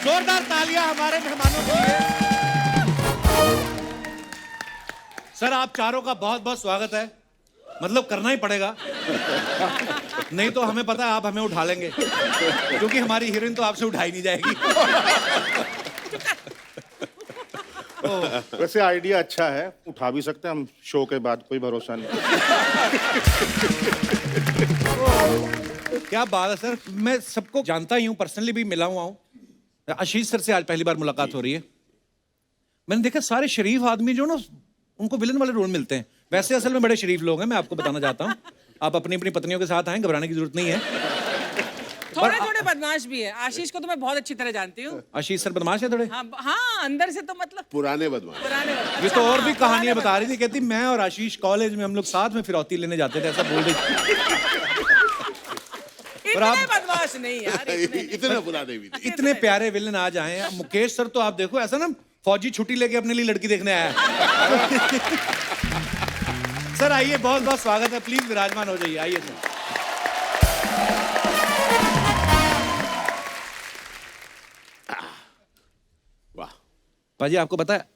जोरदार तालियां हमारे मेहमानों के लिए। सर आप चारों का बहुत बहुत स्वागत है। मतलब करना ही पड़ेगा, नहीं तो हमें पता है आप हमें उठा लेंगे, क्योंकि हमारी हीरोइन तो आपसे उठाई नहीं जाएगी। वैसे आइडिया अच्छा है, उठा भी सकते हैं हम शो के बाद, कोई भरोसा नहीं। क्या बात है सर, मैं सबको जानता ही हूँ, पर्सनली भी मिला हुआ हूँ। आशीष सर से आज पहली बार मुलाकात हो रही है। मैंने देखा सारे शरीफ आदमी जो ना उनको विलन वाले रोल मिलते हैं, वैसे असल में बड़े शरीफ लोग हैं। मैं आपको बताना चाहता हूँ, आप अपनी अपनी पत्नियों के साथ आए, घबराने की जरूरत नहीं है। थोड़े थोड़े बदमाश भी है। आशीष को तो मैं बहुत अच्छी तरह जानती हूँ। आशीष सर बदमाश है थोड़े। हाँ हाँ, अंदर से तो मतलब पुराने बदमाश। पुराने ये तो और भी कहानियां बता रही थी, कहती मैं और आशीष कॉलेज में हम लोग साथ में फिरौती लेने जाते थे, ऐसा बोल रही थी। इतने बदमाश नहीं यार, इतने पुराने भी नहीं। इतने प्यारे विलन आज आए हैं। मुकेश सर तो आप देखो ऐसा ना फौजी छुट्टी लेके अपने लिए लड़की देखने आया है। सर आइए, बहुत बहुत स्वागत है, प्लीज विराजमान हो जाइए, आइए सर। वाह, पाजी आपको पता है,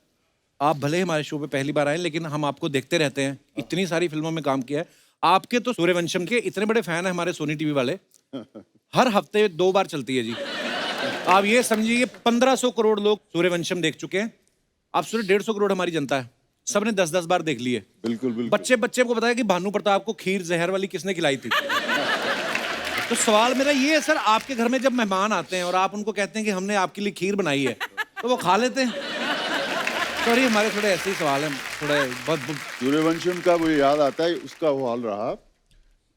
आप भले हमारे शो पे पहली बार आए, लेकिन हम आपको देखते रहते हैं, इतनी सारी फिल्मों में काम किया है। आपके तो सूर्यवंशम के इतने बड़े फैन है हमारे सोनी टीवी वाले, हर हफ्ते 2 बार चलती है जी। आप ये समझिए 1500 करोड़ लोग सूर्यवंशम देख चुके हैं। आप सोचिए 150 करोड़ हमारी जनता है, सबने 10-10 बार देख लिए। बिल्कुल बिल्कुल। बच्चे बच्चे को बताया कि भानु प्रताप को खीर जहर वाली किसने खिलाई थी। तो सवाल मेरा ये है सर, आपके घर में जब मेहमान आते हैं और आप उनको कहते हैं कि हमने आपके लिए खीर बनाई है, तो वो खा लेते हैं? सॉरी, हमारे थोड़े ऐसे ही सवाल हैं, थोड़े बहुत। सूर्यवंशम का मुझे याद आता है, उसका वो हाल रहा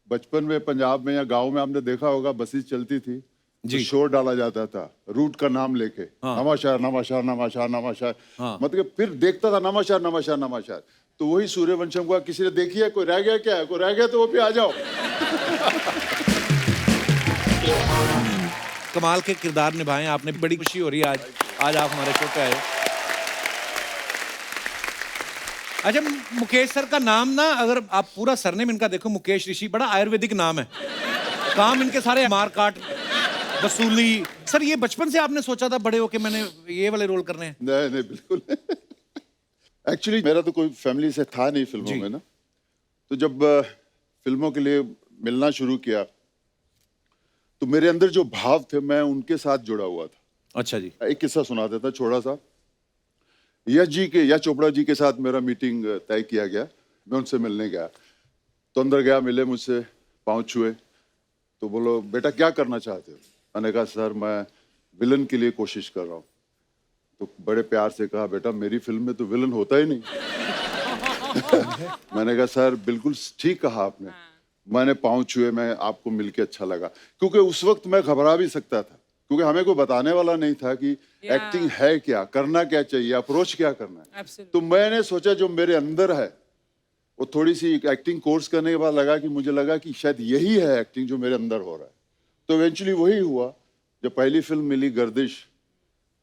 बचपन में। पंजाब में या गांव में आपने देखा होगा, बसेस चलती थी जी। तो शोर डाला जाता था रूट का नाम लेके। हाँ। नवाशहर नवाशहर नवाशहर नवाशहर। हाँ। मतलब फिर देखता था नवाशहर नवाशहर नवाशहर। तो वही सूर्यवंशम का किसी ने देखी है, कोई रह गया क्या है, कोई रह गया तो वो भी आ जाओ। कमाल के किरदार निभाए आपने, बड़ी खुशी हो रही है आज आप हमारे शो पे आए। अच्छा, मुकेश सर का नाम ना, अगर आप पूरा सरनेम इनका देखो, मुकेश ऋषि, बड़ा आयुर्वेदिक नाम है। काम इनके सारे मारकाट, वसूली। सर ये बचपन से आपने सोचा था बड़े होके मैंने ये वाले रोल करने हैं? नहीं नहीं, बिल्कुल। एक्चुअली मेरा तो कोई फैमिली से था नहीं फिल्मों में ना। तो जब फिल्मों के लिए मिलना शुरू किया तो मेरे अंदर जो भाव थे, मैं उनके साथ जुड़ा हुआ था। अच्छा जी। एक किस्सा सुनाता था छोटा सा। यश चोपड़ा जी के साथ मेरा मीटिंग तय किया गया। मैं उनसे मिलने गया तो अंदर गया, मिले मुझसे, पाँव छुए। तो बोलो बेटा क्या करना चाहते हो? मैंने कहा सर मैं विलन के लिए कोशिश कर रहा हूँ। तो बड़े प्यार से कहा बेटा मेरी फिल्म में तो विलन होता ही नहीं। मैंने कहा सर बिल्कुल ठीक कहा आपने। मैंने पाँव छुए, मैं आपको मिलके अच्छा लगा, क्योंकि उस वक्त मैं घबरा भी सकता था, क्योंकि हमें कोई बताने वाला नहीं था कि एक्टिंग है क्या, करना क्या चाहिए, अप्रोच क्या करना है। तो मैंने सोचा जो मेरे अंदर है वो थोड़ी सी एक्टिंग कोर्स करने के बाद मुझे लगा कि शायद यही है एक्टिंग जो मेरे अंदर हो रहा है। तो इवेंचुअली वही हुआ। जब पहली फिल्म मिली गर्दिश,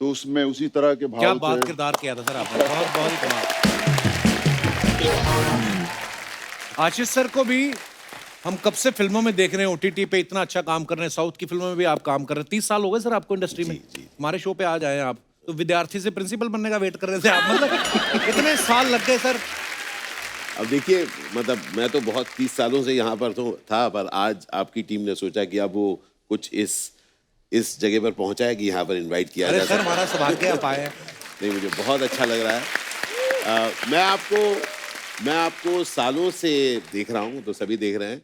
तो उसमें उसी तरह के भाव क्या थे। बात किरदार किया था सर आपने, बहुत बहुत ही कमाल। आशीष सर को भी हम कब से फिल्मों में देख रहे हैं, ओटीटी पे इतना अच्छा काम कर रहे हैं, साउथ की फिल्मों में भी आप काम कर रहे हैं। 30 साल हो गए सर आपको इंडस्ट्री में। हमारे शो पे आज आए हैं आप, तो विद्यार्थी से प्रिंसिपल बनने का वेट कर रहे थे आप, मतलब इतने साल लग गए सर। अब देखिए, मतलब मैं तो बहुत 30 सालों से यहाँ पर तो था, पर आज आपकी टीम ने सोचा कि अब वो कुछ इस जगह पर पहुंचा है कि यहाँ पर इनवाइट किया अरे जाए। सर हमारा सौभाग्य आप आए हैं। नहीं, मुझे बहुत अच्छा लग रहा है। मैं आपको सालों से देख रहा हूँ, तो सभी देख रहे हैं।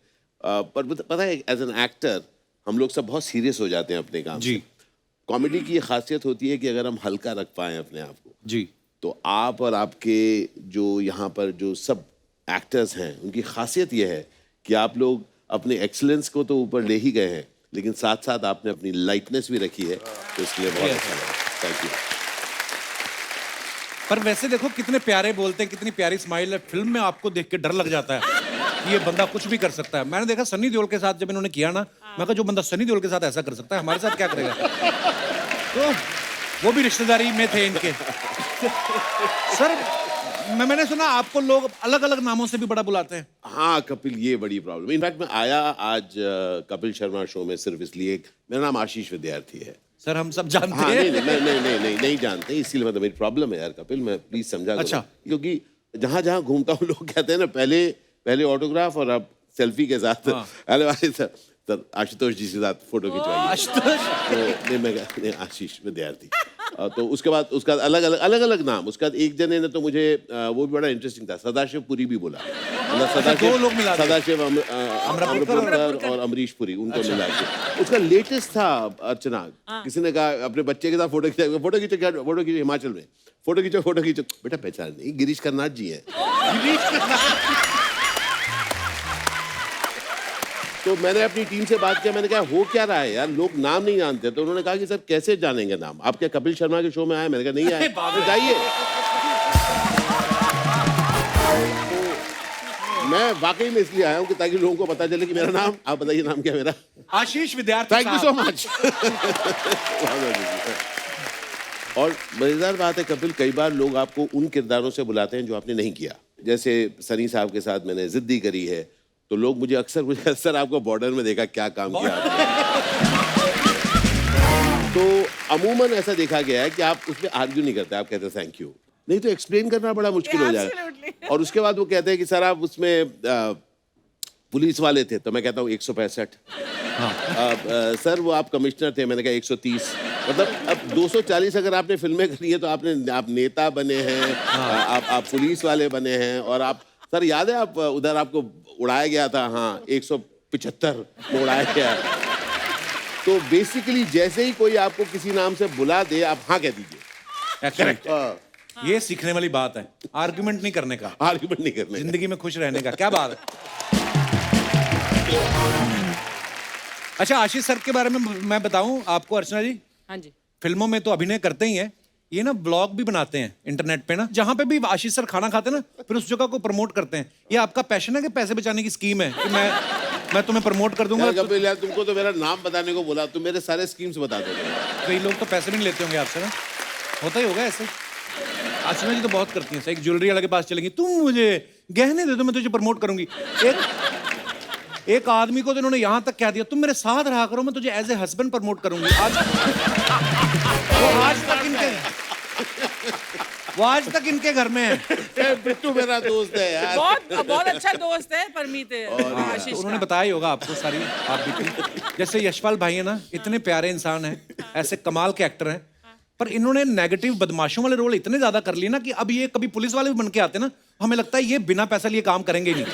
पर पता है, एज एन एक्टर हम लोग सब बहुत सीरियस हो जाते हैं अपने काम जी। से। कॉमेडी की ये खासियत होती है कि अगर हम हल्का रख पाएं अपने आप को, जी। तो आप और आपके जो यहाँ पर जो सब एक्टर्स हैं, उनकी खासियत ये है कि आप लोग अपने एक्सीलेंस को तो ऊपर ले ही गए हैं, लेकिन साथ साथ आपने अपनी लाइटनेस भी रखी है, तो इसके लिए बहुत अच्छा लगा। Thank you. पर वैसे देखो कितने प्यारे बोलते हैं, कितनी प्यारी स्माइल है। फिल्म में आपको देख के डर लग जाता है कि ये बंदा कुछ भी कर सकता है। मैंने देखा सनी देओल के साथ जब इन्होंने किया ना, मैं कहा जो बंदा सनी देओल के साथ ऐसा कर सकता है, हमारे साथ क्या करेगा? तो वो भी रिश्तेदारी में थे इनके। सर मैंने सुना आपको लोग अलग अलग नामों से भी बड़ा बुलाते हैं। हाँ कपिल, ये बड़ी प्रॉब्लम। इनफैक्ट मैं आया आज कपिल शर्मा शो में सिर्फ इसलिए, मेरा नाम आशीष विद्यार्थी है। सर हम सब जानते हाँ हैं। नहीं जानते, इसीलिए मतलब मेरी प्रॉब्लम है यार कपिल, मैं प्लीज समझा करो। अच्छा। क्योंकि जहां जहां घूमता हूँ लोग कहते हैं ना, पहले ऑटोग्राफ और अब सेल्फी के साथ। हेलो भाई सर आशुतोष जी के साथ फोटो खिंचवाइए। आशुतोष तो नहीं, आशीष विद्यार्थी। तो उसके बाद उसका अलग नाम, उसका एक जने ने तो मुझे वो भी बड़ा इंटरेस्टिंग था, सदाशिव पुरी भी बोला। मतलब दो लोग मिला दिए। सदाशिव अमृतपुरकर और अमरीश पुरी, उनको मिला के उसका लेटेस्ट था। अर्चना किसी ने कहा अपने बच्चे के साथ फोटो खींचो हिमाचल में, फोटो खींचो। बेटा पहचान नहीं, गिरीश कर्नाड जी है। तो मैंने अपनी टीम से बात किया, मैंने कहा हो क्या रहा है यार, लोग नाम नहीं जानते। तो उन्होंने कहा कि सर कैसे जानेंगे नाम, आप क्या कपिल शर्मा के शो में आए? मैंने कहा नहीं आए। तो जाइए। तो मैं वाकई में इसलिए आया हूँ कि ताकि लोगों को पता चले कि मेरा नाम, आप बताइए नाम क्या मेरा? आशीष विद्यार्थी। Thank you so much. और मजेदार बात है कपिल, कई बार लोग आपको उन किरदारों से बुलाते हैं जो आपने नहीं किया। जैसे सनी साहब के साथ मैंने जिद्दी करी है, तो लोग मुझे अक्सर सर आपको बॉर्डर में देखा, क्या काम किया आपने? तो अमूमन ऐसा देखा गया है कि आप उसमें आर्ग्यू नहीं करते, आप कहते हैं थैंक यू। नहीं तो एक्सप्लेन करना बड़ा मुश्किल हो जाएगा। और उसके बाद वो कहते हैं कि सर आप उसमें पुलिस वाले थे, तो मैं कहता हूँ 165। सर वो आप कमिश्नर थे, मैंने कहा 130। मतलब अब 240 अगर आपने फिल्में करी है तो आप नेता बने हैं, आप पुलिस वाले बने हैं, और आप सर याद है आप उधर आपको उड़ाया गया था, हाँ 175 में उड़ाया गया। तो बेसिकली जैसे ही कोई आपको किसी नाम से बुला दे, आप हाँ कह दीजिए। करेक्ट। ये सीखने वाली बात है, आर्गुमेंट नहीं करने का, आर्गुमेंट नहीं करने का। जिंदगी में खुश रहने का। क्या बात है। अच्छा आशीष सर के बारे में मैं बताऊं आपको अर्चना जी, हाँ जी, फिल्मों में तो अभिनय करते ही हैं, ये ना ब्लॉग भी बनाते हैं इंटरनेट पे ना, जहां पे भी आशीष सर खाना खाते हैं ना, फिर उस जगह को प्रमोट करते हैं। ये आपका पैशन है कि पैसे बचाने की स्कीम है कि मैं तुम्हें प्रमोट कर दूंगा? कपिल यार तुमको तो मेरा नाम बताने को बोला, तुम मेरे सारे स्कीम्स बता दो। कई लोग तो पैसे भी नहीं लेते होंगे आपसे ना, होता ही होगा ऐसे। अर्चना जी तो बहुत करती हैं, एक ज्वेलरी वाले के पास चलेंगी, तुम मुझे गहने दे दो मैं तुझे प्रमोट करूंगी। एक आदमी को तो इन्होंने यहां तक कह दिया, तुम मेरे साथ रहा करो मैं तुझे एज ए हस्बैंड प्रमोट करूंगी। वो आज तक इनके घर में है। बिट्टू मेरा दोस्त है यार, बहुत अच्छा दोस्त है परमीत आशीष उन्होंने का। बताया ही होगा आपको सारी आप भी। जैसे यशपाल भाई है ना, इतने प्यारे इंसान हैं, ऐसे कमाल के एक्टर हैं, पर इन्होंने नेगेटिव बदमाशों वाले रोल इतने ज्यादा कर लिए ना कि अब ये कभी पुलिस वाले भी बन के आते ना, हमें लगता है ये बिना पैसा लिए काम करेंगे नहीं।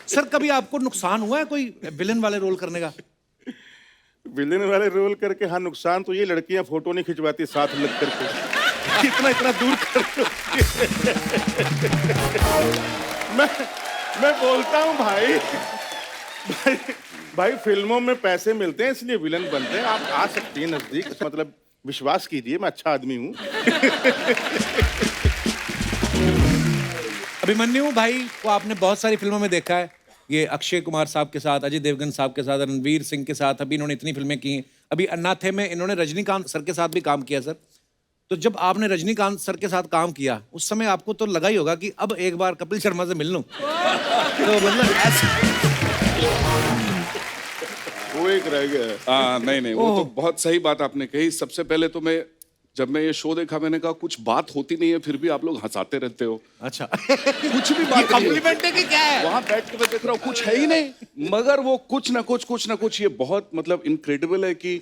सर कभी आपको नुकसान हुआ है कोई विलेन वाले रोल करने का? विलेन वाले रोल करके हाँ, नुकसान तो ये लड़कियां फोटो नहीं खिंचवाती साथ लग करके, इतना दूर कर। मैं बोलता हूँ भाई फिल्मों में पैसे मिलते हैं इसलिए विलन बनते हैं। आप आ सकती हैं नजदीक, मतलब विश्वास कीजिए मैं अच्छा आदमी हूँ। अभिमन्यु भाई को आपने बहुत सारी फिल्मों में देखा है, ये अक्षय कुमार साहब के साथ, अजय देवगन साहब के साथ, रणवीर सिंह के साथ, अभी इन्होंने इतनी फिल्में की हैं। अभी अन्नाथे में इन्होंने रजनीकांत सर के साथ भी काम किया। सर तो जब आपने रजनीकांत सर के साथ काम किया उस समय आपको तो लगा ही होगा कि अब एक बार कपिल शर्मा से मिल लूं। तो मतलब वो एक रह गया। नहीं वो तो बहुत सही बात आपने कही। सबसे पहले तो जब मैं ये शो देखा मैंने कहा कुछ बात होती नहीं है फिर भी आप लोग हंसाते रहते हो। अच्छा कुछ भी बात कॉम्प्लीमेंट है कि क्या है? वहां बैठ के मैं देख रहा हूँ कुछ है ही नहीं, मगर वो कुछ ना कुछ ये बहुत मतलब इनक्रेडिबल है कि,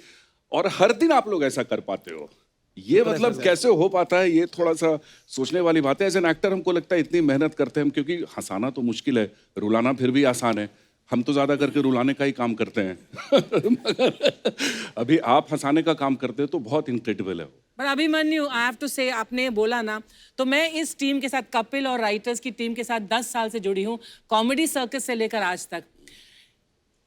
और हर दिन आप लोग ऐसा कर पाते हो। ये मतलब कैसे हो पाता है, ये थोड़ा सा सोचने वाली बात है। एज एन एक्टर हमको लगता है इतनी मेहनत करते हैं हम, क्योंकि हंसाना तो मुश्किल है, रुलाना फिर भी आसान है। हम तो ज्यादा करके रुलाने का ही काम करते हैं। मगर अभी आप हंसाने का काम करते हो तो बहुत इनक्रेडिबल है। पर अभिमन्यु आई हैव टू से, आपने बोला ना, तो मैं इस टीम के साथ, कपिल और राइटर्स की टीम के साथ 10 साल से जुड़ी हूँ, कॉमेडी सर्कस से लेकर आज तक।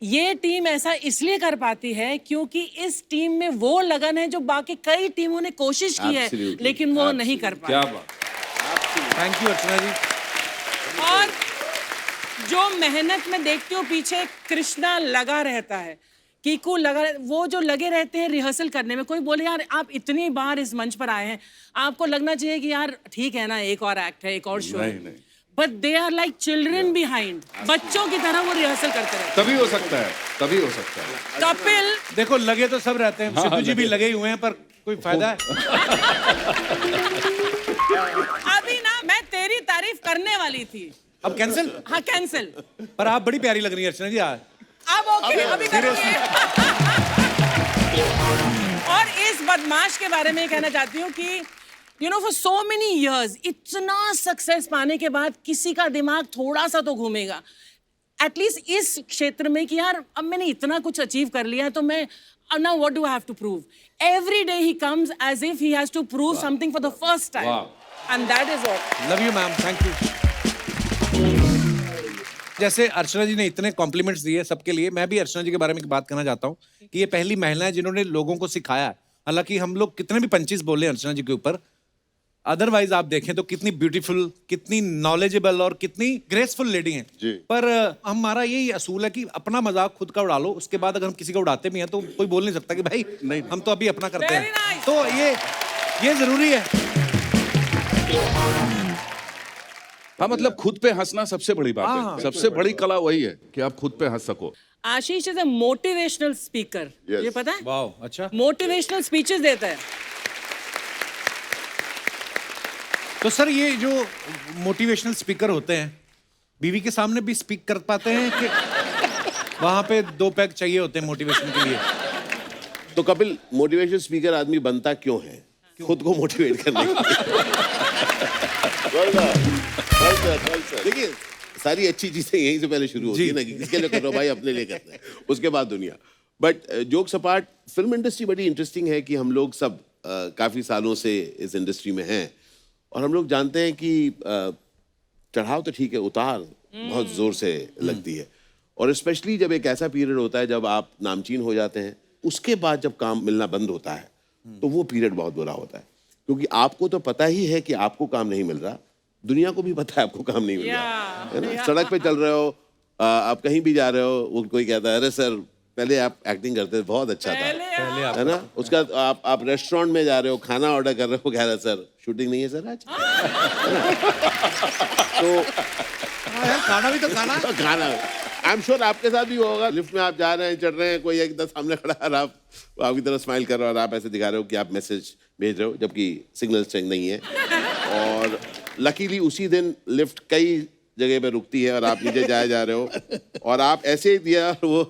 ये टीम ऐसा इसलिए कर पाती है क्योंकि इस टीम में वो लगन है जो बाकी कई टीमों ने कोशिश की है लेकिन वो नहीं कर पाती। क्या बात। थैंक यू अर्चना जी। और जो मेहनत में देखती हूँ पीछे कृष्णा लगा रहता है, कीकू लगा, वो जो लगे रहते हैं रिहर्सल करने में। कोई बोले यार आप इतनी बार इस मंच पर आए हैं, आपको लगना चाहिए कि यार ठीक है ना, एक और एक्ट है, एक और शो है। but they are like children behind. बच्चों की तरह वो रिहर्सल करते रहते तभी हो सकता है, तभी हो सकता है। हैं। कपिल देखो लगे तो सब रहते हैं, सिद्धू जी भी लगे ही हुए हैं, पर कोई फायदा है? अभी ना मैं तेरी तारीफ करने वाली थी। अब कैंसिल? हाँ कैंसिल। पर आप बड़ी प्यारी लग रही है अर्चना जी आज। अब ओके अभी करेंगे। और इस बदमाश के बारे में कहना चाहती हूँ कि you know for so many years इतना सक्सेस पाने के बाद किसी का दिमाग थोड़ा सा तो घूमेगा एटलीस्ट इस क्षेत्र में कि यार अब मैंने इतना कुछ अचीव कर लिया है तो मैं now what do I have to prove? Every day he comes as if he has to prove something for the first time. And that is all. Love you ma'am, thank you. जैसे अर्चना जी ने इतने compliments दिए सबके लिए, मैं भी अर्चना जी के बारे में एक बात कहना चाहता हूँ कि ये पहली महिला है जिन्होंने लोगों को सिखाया है। हालांकि हम लोग कितने भी पंचीज बोले अर्चना जी के ऊपर, अदरवाइज आप देखें तो कितनी ब्यूटीफुल, कितनी नॉलेजेबल और कितनी ग्रेसफुल लेडी हैं। जी। पर हमारा यही असूल है कि अपना मजाक खुद का उड़ा लो, उसके बाद अगर हम किसी का उड़ाते भी हैं तो कोई बोल नहीं सकता कि भाई नहीं। हम तो अभी अपना करते Very हैं। nice. तो ये जरूरी है। हाँ मतलब खुद पे हंसना सबसे बड़ी बात है, सबसे बड़ी कला वही है कि आप खुद पे हंस सको। Ashish is a motivational speaker. Yes. ये पता है? वाह, अच्छा। मोटिवेशनल स्पीचेस देता है। तो सर ये जो मोटिवेशनल स्पीकर होते हैं बीवी के सामने भी स्पीक कर पाते हैं कि वहां पे 2 पैक चाहिए होते हैं मोटिवेशन के लिए? तो कपिल, मोटिवेशन स्पीकर आदमी बनता क्यों है? खुद को मोटिवेट करने के लिए। देखिए सारी अच्छी चीजें यहीं से पहले शुरू होती है ना, कि किसके लिए कर रहे हो भाई, अपने लिए करते हैं, उसके बाद दुनिया। But jokes apart, film industry बड़ी इंटरेस्टिंग है कि हम लोग सब काफी सालों से इस इंडस्ट्री में हैं और हम लोग जानते हैं कि चढ़ाव तो ठीक है, उतार बहुत जोर से लगती है। और स्पेशली जब एक ऐसा पीरियड होता है जब आप नामचीन हो जाते हैं, उसके बाद जब काम मिलना बंद होता है तो वो पीरियड बहुत बुरा होता है, क्योंकि आपको तो पता ही है कि आपको काम नहीं मिल रहा, दुनिया को भी पता है आपको काम नहीं मिल रहा है ना। सड़क पे चल रहे हो, आप कहीं भी जा रहे हो, वो कोई कहता है अरे सर पहले आप एक्टिंग करते थे, बहुत अच्छा था, है ना। उसका आप रेस्टोरेंट में जा रहे हो, खाना ऑर्डर कर रहे हो, कह रहे सर शूटिंग नहीं है सर आज, तो खाना भी तो खाना आई एम श्योर आपके साथ भी होगा। लिफ्ट में आप जा रहे हैं, चढ़ रहे हैं, कोई एकदम सामने खड़ा है और आप आपकी तरफ स्माइल कर रहे हो और आप ऐसे दिखा रहे हो कि आप मैसेज भेज रहे हो, जबकि सिग्नल स्ट्रेंथ नहीं है। और लकीली उसी दिन लिफ्ट कई जगह पे रुकती है और आप नीचे जाए जा रहे हो और आप ऐसे ही दिया और वो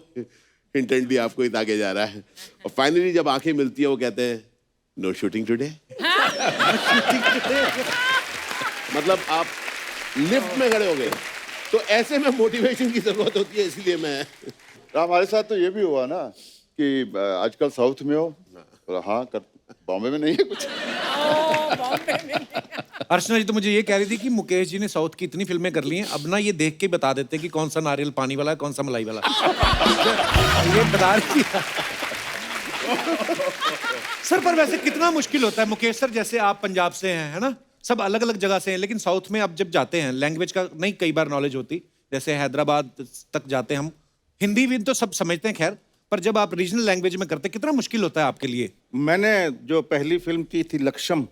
इंटेंटली आपको ही ताके जा रहा है। और फाइनली जब आंखें मिलती है वो कहते हैं नो शूटिंग टुडे। मतलब आप लिफ्ट में खड़े हो गए, तो ऐसे में मोटिवेशन की जरूरत होती है, इसलिए मैं हमारे साथ तो ये भी हुआ ना कि आजकल साउथ में हो, बोला हाँ कर, बॉम्बे में नहीं है कुछ। अर्चना जी तो मुझे ये कह रही थी कि मुकेश जी ने साउथ की इतनी फिल्में कर ली हैं, अब ना ये देख के बता देते हैं कि कौन सा नारियल पानी वाला है, कौन सा मलाई वाला। ये बता रही थी। सर पर वैसे कितना मुश्किल होता है मुकेश सर, जैसे आप पंजाब से हैं, है ना, सब अलग अलग जगह से हैं, लेकिन साउथ में आप जब जाते हैं लैंग्वेज का नहीं कई बार नॉलेज होती, जैसे हैदराबाद तक जाते हैं हम, हिंदी भी तो सब समझते हैं खैर, पर जब आप रीजनल लैंग्वेज में करते हैं कितना मुश्किल होता है आपके लिए? मैंने जो पहली फिल्म की थी लक्ष्यम,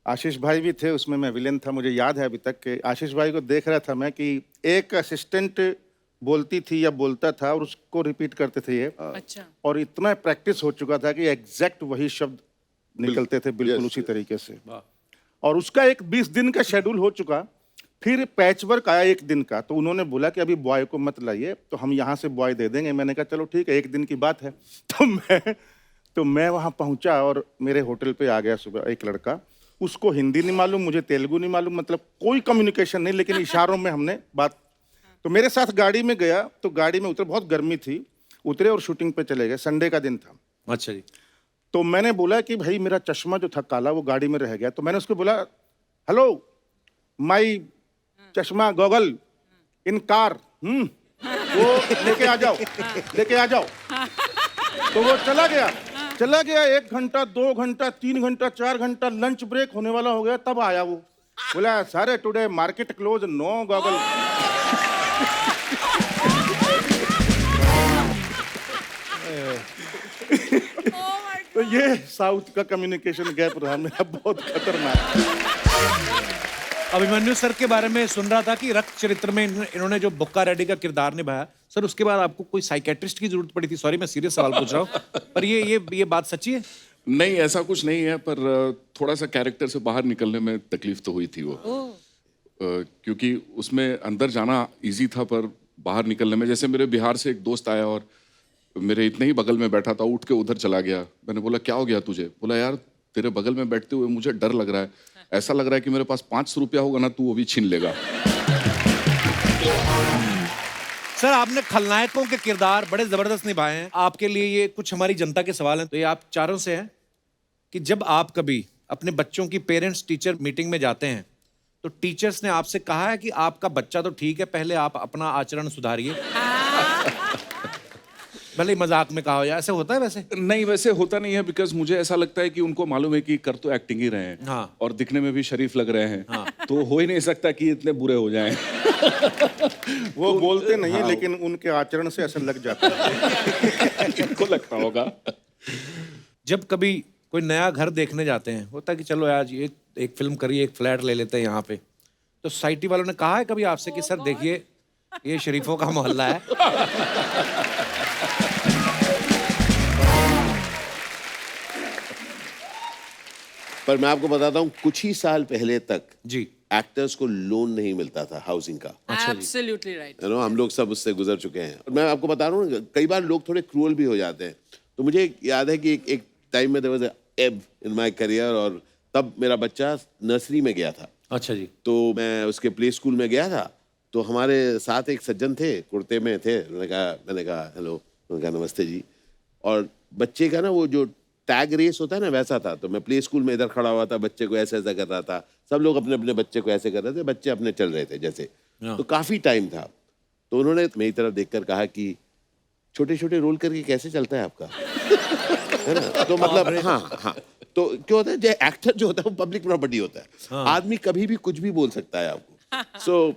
आशीष भाई भी थे उसमें, मैं विलेन था। मुझे याद है अभी तक कि आशीष भाई को देख रहा था मैं कि एक असिस्टेंट बोलती थी या बोलता था और उसको रिपीट करते थे ये, अच्छा। और इतना प्रैक्टिस हो चुका था कि एग्जैक्ट वही शब्द निकलते थे बिल्कुल Yes, उसी तरीके से। और उसका एक 20 दिन का शेड्यूल हो चुका, फिर पैचवर्क आया 1 दिन का, तो उन्होंने बोला कि अभी बॉय को मत लाइए, तो हम यहाँ से बॉय दे देंगे। मैंने कहा चलो ठीक है, 1 दिन की बात है। तो मैं वहाँ पहुँचा और मेरे होटल पे आ गया सुबह एक लड़का, उसको हिंदी नहीं मालूम, मुझे तेलुगु नहीं मालूम, मतलब कोई कम्युनिकेशन नहीं, लेकिन इशारों में हमने बात। तो मेरे साथ गाड़ी में गया, तो गाड़ी में उतरे, बहुत गर्मी थी, उतरे और शूटिंग पे चले गए, संडे का दिन था। अच्छा जी। तो मैंने बोला कि भाई मेरा चश्मा जो था काला वो गाड़ी में रह गया, तो मैंने उसको बोला हेलो माई चश्मा गॉगल इन कार, वो लेके आ जाओ, लेके आ जाओ। तो वो चला गया 1 घंटा 2 घंटा 3 घंटा 4 घंटा, लंच ब्रेक होने वाला हो गया, तब आया वो, बोला सारे today market close, no goggle. तो ये साउथ का कम्युनिकेशन गैप रहा मेरा बहुत खतरनाक। अभिमन्यु सर के बारे में सुन रहा था कि रक्त चरित्र में इन्होंने जो बुक्का रेड्डी का किरदार निभाया, सर उसके बाद आपको कोई साइकेट्रिस्ट की जरूरत पड़ी थी? सॉरी मैं सीरियस सवाल पूछ रहा हूँ, पर ये बात सच्ची है? नहीं, ऐसा कुछ नहीं है, पर थोड़ा सा कैरेक्टर से बाहर निकलने में तकलीफ तो हुई थी वो। क्योंकि उसमें अंदर जाना इजी था, पर बाहर निकलने में, जैसे मेरे बिहार से एक दोस्त आया और मेरे इतने ही बगल में बैठा था, उठ के उधर चला गया। मैंने बोला क्या हो गया तुझे? बोला यार तेरे बगल में बैठते हुए मुझे डर लग रहा है, ऐसा लग रहा है कि मेरे पास 500 रुपया होगा ना, तू वो भी छीन लेगा। सर आपने खलनायकों के किरदार बड़े जबरदस्त निभाए हैं। आपके लिए ये कुछ हमारी जनता के सवाल हैं, तो ये आप चारों से है कि जब आप कभी अपने बच्चों की पेरेंट्स टीचर मीटिंग में जाते हैं तो टीचर्स ने आपसे कहा है कि आपका बच्चा तो ठीक है, पहले आप अपना आचरण सुधारिए? भले ही मजाक में कहा हो, या ऐसे होता है? वैसे नहीं, वैसे होता नहीं है, बिकॉज मुझे ऐसा लगता है कि उनको मालूम है कि कर तो एक्टिंग ही रहे हैं। हाँ। और दिखने में भी शरीफ लग रहे हैं। हाँ। तो हो ही नहीं सकता कि इतने बुरे हो जाएं। वो बोलते नहीं है, लेकिन उनके आचरण से असर लग जाता है। इनको लगता होगा। जब कभी कोई नया घर देखने जाते हैं, होता है कि चलो आज ये एक फिल्म करिए, एक फ्लैट ले लेते हैं यहाँ पे, तो सोसाइटी वालों ने कहा है कभी आपसे कि सर देखिए ये शरीफों का मोहल्ला है? पर मैं आपको बताता हूँ, कुछ ही साल पहले तक जी एक्टर्स को लोन नहीं मिलता था हाउसिंग का। Absolutely right. हम लोग सब उससे गुजर चुके हैं। और मैं आपको बता रहा हूँ, कई बार लोग थोड़े क्रूअल भी हो जाते हैं। तो मुझे याद है कि एक टाइम में देयर वाज अ एब इन माय करियर, और तब मेरा बच्चा नर्सरी में गया था। अच्छा जी। तो मैं उसके प्ले स्कूल में गया था, तो हमारे साथ एक सज्जन थे, कुर्ते में थे। मैंने कहा हेलो, उन्होंने कहा नमस्ते जी। और बच्चे का ना वो जो टैग रेस होता है ना, वैसा था। तो मैं प्ले स्कूल में इधर खड़ा हुआ था, बच्चे को ऐसा ऐसा कर रहा था, सब लोग अपने अपने बच्चे को ऐसे कर रहे थे, बच्चे अपने चल रहे थे जैसे। तो काफी टाइम था। तो उन्होंने मेरी तरफ देखकर कहा कि छोटे छोटे रोल करके कैसे चलता है आपका? है ना? तो मतलब हाँ। तो क्या होता है, जो एक्टर जो होता है वो पब्लिक प्रॉपर्टी होता है। आदमी कभी भी कुछ भी बोल सकता है आपको। सो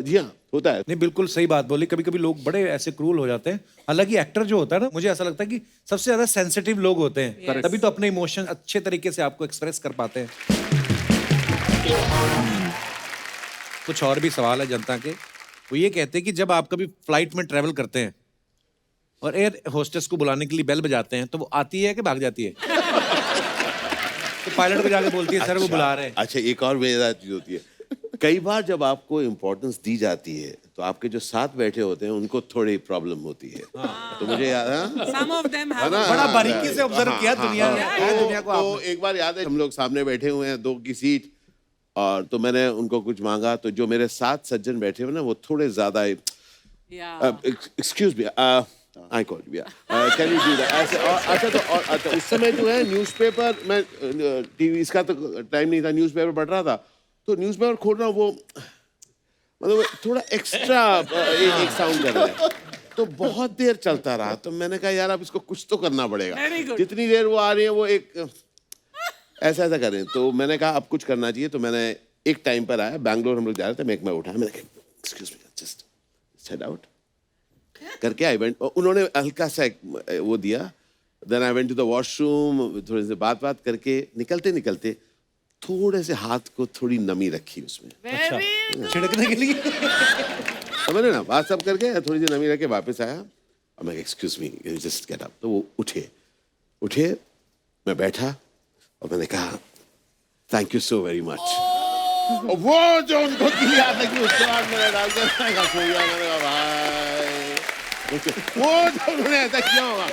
जी हाँ, होता है। नहीं बिल्कुल सही बात बोली। कभी कभी लोग बड़े ऐसे क्रूल हो जाते हैं। हालांकि एक्टर जो होता है ना, मुझे ऐसा लगता है कि सबसे ज्यादा सेंसिटिव लोग होते हैं, तभी तो अपने इमोशन अच्छे तरीके से आपको एक्सप्रेस कर पाते हैं। कुछ और भी सवाल है जनता के। वो ये कहते हैं कि जब आप कभी फ्लाइट में ट्रेवल करते हैं और एयर होस्टेस को बुलाने के लिए बेल बजाते हैं, तो वो आती है कि भाग जाती है? तो पायलट को जाके बोलती है सर वो बुला रहे हैं। अच्छा, एक और मजेदार चीज होती है, कई बार जब आपको इम्पोर्टेंस दी जाती है तो आपके जो साथ बैठे होते हैं उनको थोड़ी प्रॉब्लम होती है। तो मुझे याद है, Some of them have. बड़ा बारीकी से ऑब्जर्व किया दुनिया ने। दुनिया को तो एक बार याद है, हम लोग सामने बैठे हुए हैं, 2 की सीट, और तो मैंने उनको कुछ मांगा, तो जो मेरे साथ सज्जन बैठे हुए ना, वो थोड़े ज्यादा Yeah. Excuse me, I call you, can you do that ऐसे। और अच्छा, तो और अच्छा, उस समय जो है न्यूज़पेपर, मैं टीवी इसका तो टाइम नहीं था, न्यूज़पेपर पढ़ रहा था। तो न्यूज़पेपर खोल रहा हूँ, वो मतलब थोड़ा एक्स्ट्रा एक साउंड कर रहा है, तो बहुत देर चलता रहा। तो मैंने कहा यार अब इसको कुछ तो करना पड़ेगा। Very good. जितनी देर वो आ रही है वो एक ऐसा ऐसा करें। तो मैंने कहा अब कुछ करना चाहिए। तो मैंने एक टाइम पर आया, बैंगलोर हम लोग जा रहे थे, मैं उठाया, मैंने कहा excuse me, just set out करके आई वेंट। उन्होंने हल्का सा वो दिया। Then I went to the washroom, थोड़े से बात करके निकलते निकलते थोड़े से हाथ को थोड़ी नमी रखी उसमें, Very छिड़कने के लिए। समझ ना, बात सब करके थोड़ी सी नमी रख के वापस आया। और मैं excuse me, just get up. तो वो उठे, मैं बैठा और मैंने कहा thank you so very much. वो जो उनको दिया था कि उसके बाद मैंने डाल के मैंने कहा भाई, वो जो उन्होंने ऐसा किया होगा,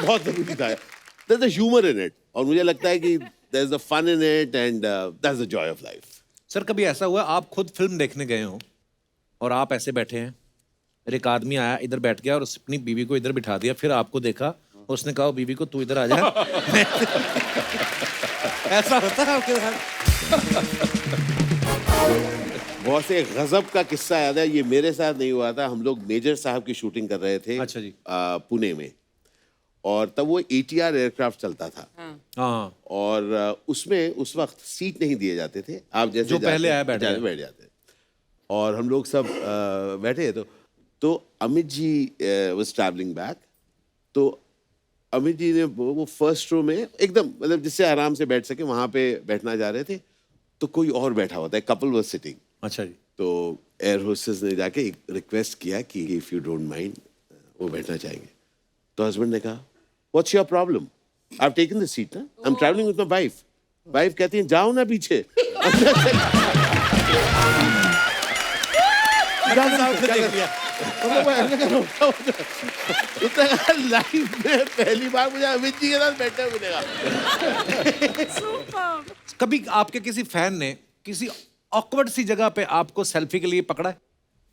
बहुत जरूरी था। There's a humor in it, और मुझे लगता है कि there's a fun in it, and that's the joy of life. Sir कभी ऐसा हुआ आप खुद फिल्म देखने गए हो और आप ऐसे बैठे हैं, फिर एक आदमी आया इधर बैठ गया और उसने अपनी बीवी को इधर बिठा दिया, फिर आपको देखा, उसने कहा बीवी को तू इधर आ जा। ऐसा होता है आपके साथ? बहुत से गजब का किस्सा याद है, ये मेरे साथ नहीं हुआ था। हम लोग मेजर साहब की शूटिंग कर रहे थे, अच्छा जी। पुणे में, और तब वो ATR एयरक्राफ्ट चलता था। हाँ। और उसमें उस वक्त सीट नहीं दिए जाते थे, आप जैसे जो पहले आया बैठ जाते। और हम लोग सब बैठे, तो Amit ji was travelling back. तो अमित जी ने वो फर्स्ट रो में एकदम मतलब जिससे आराम से बैठ सके वहां पे बैठना जा रहे थे, तो कोई और बैठा हुआ था, कपल वाज सिटिंग। अच्छा जी। तो एयर होस्टेस ने जाके एक रिक्वेस्ट किया कि इफ यू डोंट माइंड वो बैठना चाहेंगे। तो हस्बैंड ने कहा what's your problem, I have taken the seat ना, I am travelling with my wife. Wife कहती है जाओ ना पीछे। लाइफ में पहली बार मुझे अमित जी के साथ बैठे हुए मिलेगा। कभी आपके किसी फैन ने किसी ऑकवर्ड सी जगह पे आपको सेल्फी के लिए पकड़ा है?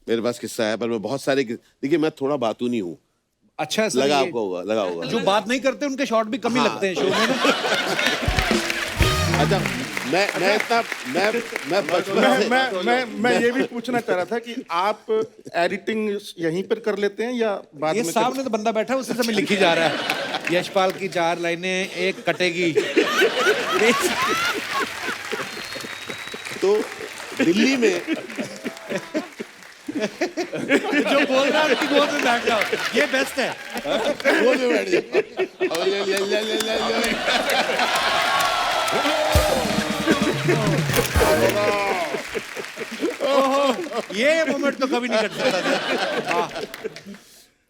मेरे पास किस्सा है, पर मैं बहुत सारे, देखिए मैं थोड़ा बातूनी हूँ। अच्छा है सर, लगा ये आपको होगा, लगा होगा। जो बात नहीं करते उनके शॉट भी कम ही लगते हैं शो में ना। अच्छा, मैं इतना मैं बचपन से मैं ये भी पूछना चाह रहा था कि आप एडिटिंग यहीं पर कर लेते हैं या बाद ये में सामने तो बंदा बैठा है, उसी समय लिखी जा रहा है यशपाल की 4 लाइनें एक कटेगी। तो दिल्ली में जो बोल रहा है उसकी गोद में बैठ जाओ, ये बेस्ट है। गोद में बैठ जाओ। और ये मोमेंट तो कभी नहीं कट सकता था। हाँ।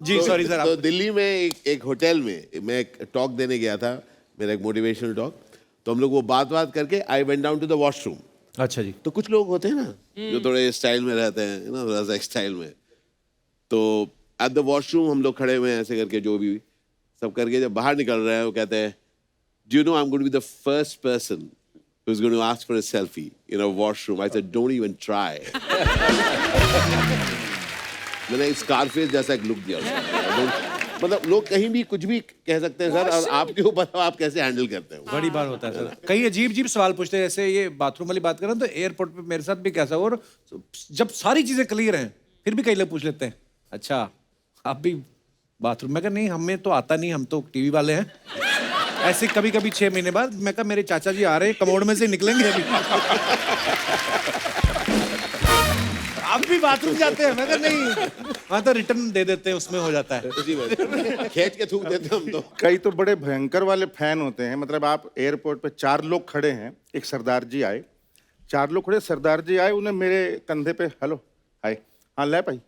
जी सॉरी सर। तो दिल्ली में एक होटल में मैं एक टॉक देने गया था, मेरा एक मोटिवेशनल टॉक। तो हम लोग वो बात करके I went down to the washroom. अच्छा जी। तो कुछ लोग होते हैं ना जो थोड़े स्टाइल में रहते हैं ना, थोड़ा स्टाइल में। तो एट द वॉशरूम हम लोग खड़े हुए हैं ऐसे करके, जो भी सब करके जब बाहर निकल रहे हैं वो कहते हैं do you know I am going to be the first person who is going to ask for a selfie in a washroom. I said don't even try. मैंने स्कारफेस जैसा एक लुक दिया उसको। मतलब लोग कहीं भी कुछ भी कह सकते हैं सर, और आपके ऊपर आप कैसे हैंडल करते हैं। बड़ी बार होता है सर, कई अजीब अजीब सवाल पूछते हैं। जैसे ये बाथरूम वाली बात करें तो एयरपोर्ट पे मेरे साथ भी कैसा, और जब सारी चीजें क्लियर हैं फिर भी कई लोग पूछ लेते हैं अच्छा आप भी बाथरूम में? नहीं हमें तो आता नहीं, हम तो टीवी वाले हैं। ऐसे कभी कभी 6 महीने बाद मैं कहा मेरे चाचा जी आ रहे हैं, कमोड में से निकलेंगे अभी। आप भी बाथरूम जाते हैं? मैं कहा नहीं, हाँ तो रिटर्न दे देते हैं, उसमें हो जाता है। उसी में खींच के थूक देते हैं हम तो। कई तो बड़े भयंकर वाले फैन होते हैं। मतलब आप एयरपोर्ट पे 4 लोग खड़े हैं, एक सरदार जी आए, 4 लोग खड़े, सरदार जी आए, उन्हें मेरे कंधे पे हेलो हाय, हाँ ले भाई।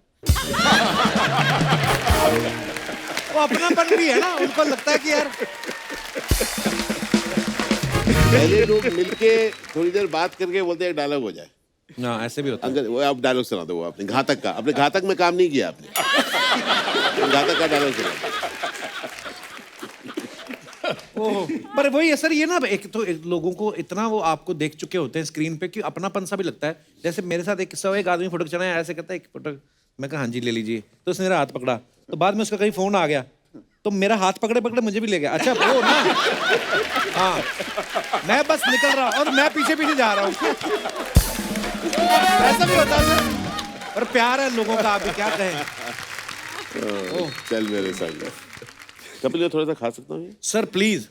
वो अपनापन भी है ना, उनको लगता है कि यार पहले लोग मिलके थोड़ी देर बात करके बोलते हैं डायलॉग हो जाए। ना ऐसे भी होता है। अंकल वो आप डायलॉग सुना दो, वो आपने घातक का, अपने घातक में काम नहीं किया आपने। घातक का डायलॉग सुना। पर वही है सर, ये ना एक तो लोगों को इतना वो आपको देख चुके होते हैं स्क्रीन पे कि अपनापन सा भी लगता है। जैसे मेरे साथ एक किस्सा हुआ, एक आदमी फोटो खिंचाना है, ऐसे कहता है एक फोटो, मैं कहा हाँ जी ले लीजिए, तो उसने मेरा हाथ पकड़ा, तो बाद में उसका कहीं फोन आ गया तो मेरा हाथ पकड़े पकड़े मुझे भी ले गया। अच्छा वो ना, हाँ मैं बस निकल रहा और मैं पीछे पीछे जा रहा हूँ। ऐसा भी होता है सर, पर प्यार है लोगों का, आप भी क्या कहें। चल मेरे संग। कपिल ये थोड़ा सा खा सकता हूँ ये? सर प्लीज,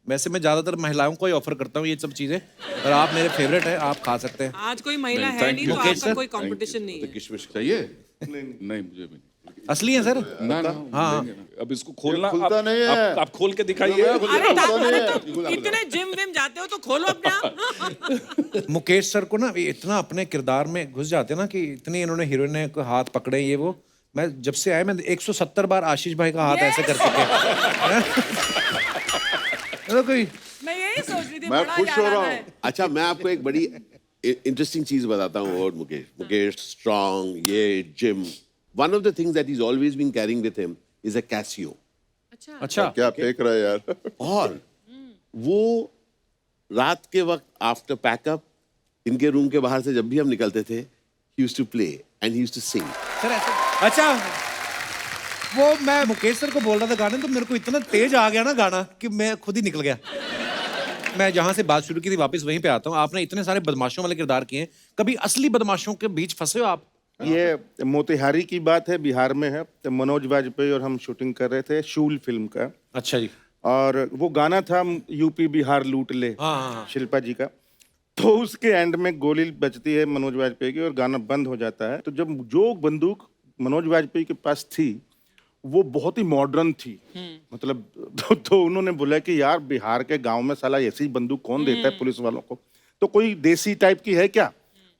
वैसे मैं ज्यादातर महिलाओं को ही ऑफर करता हूँ ये सब चीजें, पर आप मेरे फेवरेट हैं, आप खा सकते हैं। आज कोई महिला नहीं, है thank नहीं you. तो मुकेश आपका सर? कोई कंपटीशन नहीं है। किशमिश चाहिए? नहीं मुझे भी नहीं। असली है सर? ना हाँ। लेंगे ना। अब इसको खोलना, खुलता नहीं है। आप खोल के दिखाइए। अरे इतने जिम विम जाते हो तो खोलो अपने आप। मुकेश सर को ना इतना अपने किरदार में घुस जाते हैं ना कि इतनी इन्होंने हीरोइन को हाथ पकड़े, ये वो। मैं जब से आया मैं 170 बार आशीष भाई का हाथ ऐसे कर चुके हैं। कोई मैं यही सोच रही थी, मैं बड़ा खुश हो याद रहा आ हूँ। है। अच्छा मैं आपको एक बड़ी इंटरेस्टिंग चीज बताता हूँ। और मुकेश स्ट्रॉन्ग, ये gym, one of the things that is always been carrying with him is a Casio. अच्छा क्या फेंक रहा है यार। और वो रात के वक्त आफ्टर पैकअप इनके रूम के बाहर से जब भी हम निकलते थे, he used to play and he used to sing. Sir ऐसे, अच्छा वो मैं मुकेश सर को बोल रहा था गाने, तो मेरे को इतना तेज आ गया ना गाना कि मैं खुद ही निकल गया। मैं जहां से बात शुरू की थी वापस वहीं पे आता हूँ। आपने इतने सारे बदमाशों वाले किरदार किए हैं, कभी असली बदमाशों के बीच फंसे हो आप? ये मोतिहारी की बात है, बिहार में है। तो मनोज वाजपेयी और हम शूटिंग कर रहे थे शूल फिल्म का, अच्छा जी। और वो गाना था यूपी बिहार लूट ले, हाँ। शिल्पा जी का। तो उसके एंड में गोली बजती है मनोज वाजपेयी की और गाना बंद हो जाता है। तो जब जो बंदूक मनोज वाजपेयी के पास थी वो बहुत ही मॉडर्न थी। मतलब तो उन्होंने बोला कि यार बिहार के गांव में साला ऐसी बंदूक कौन देता है पुलिस वालों को, तो कोई देसी टाइप की है क्या।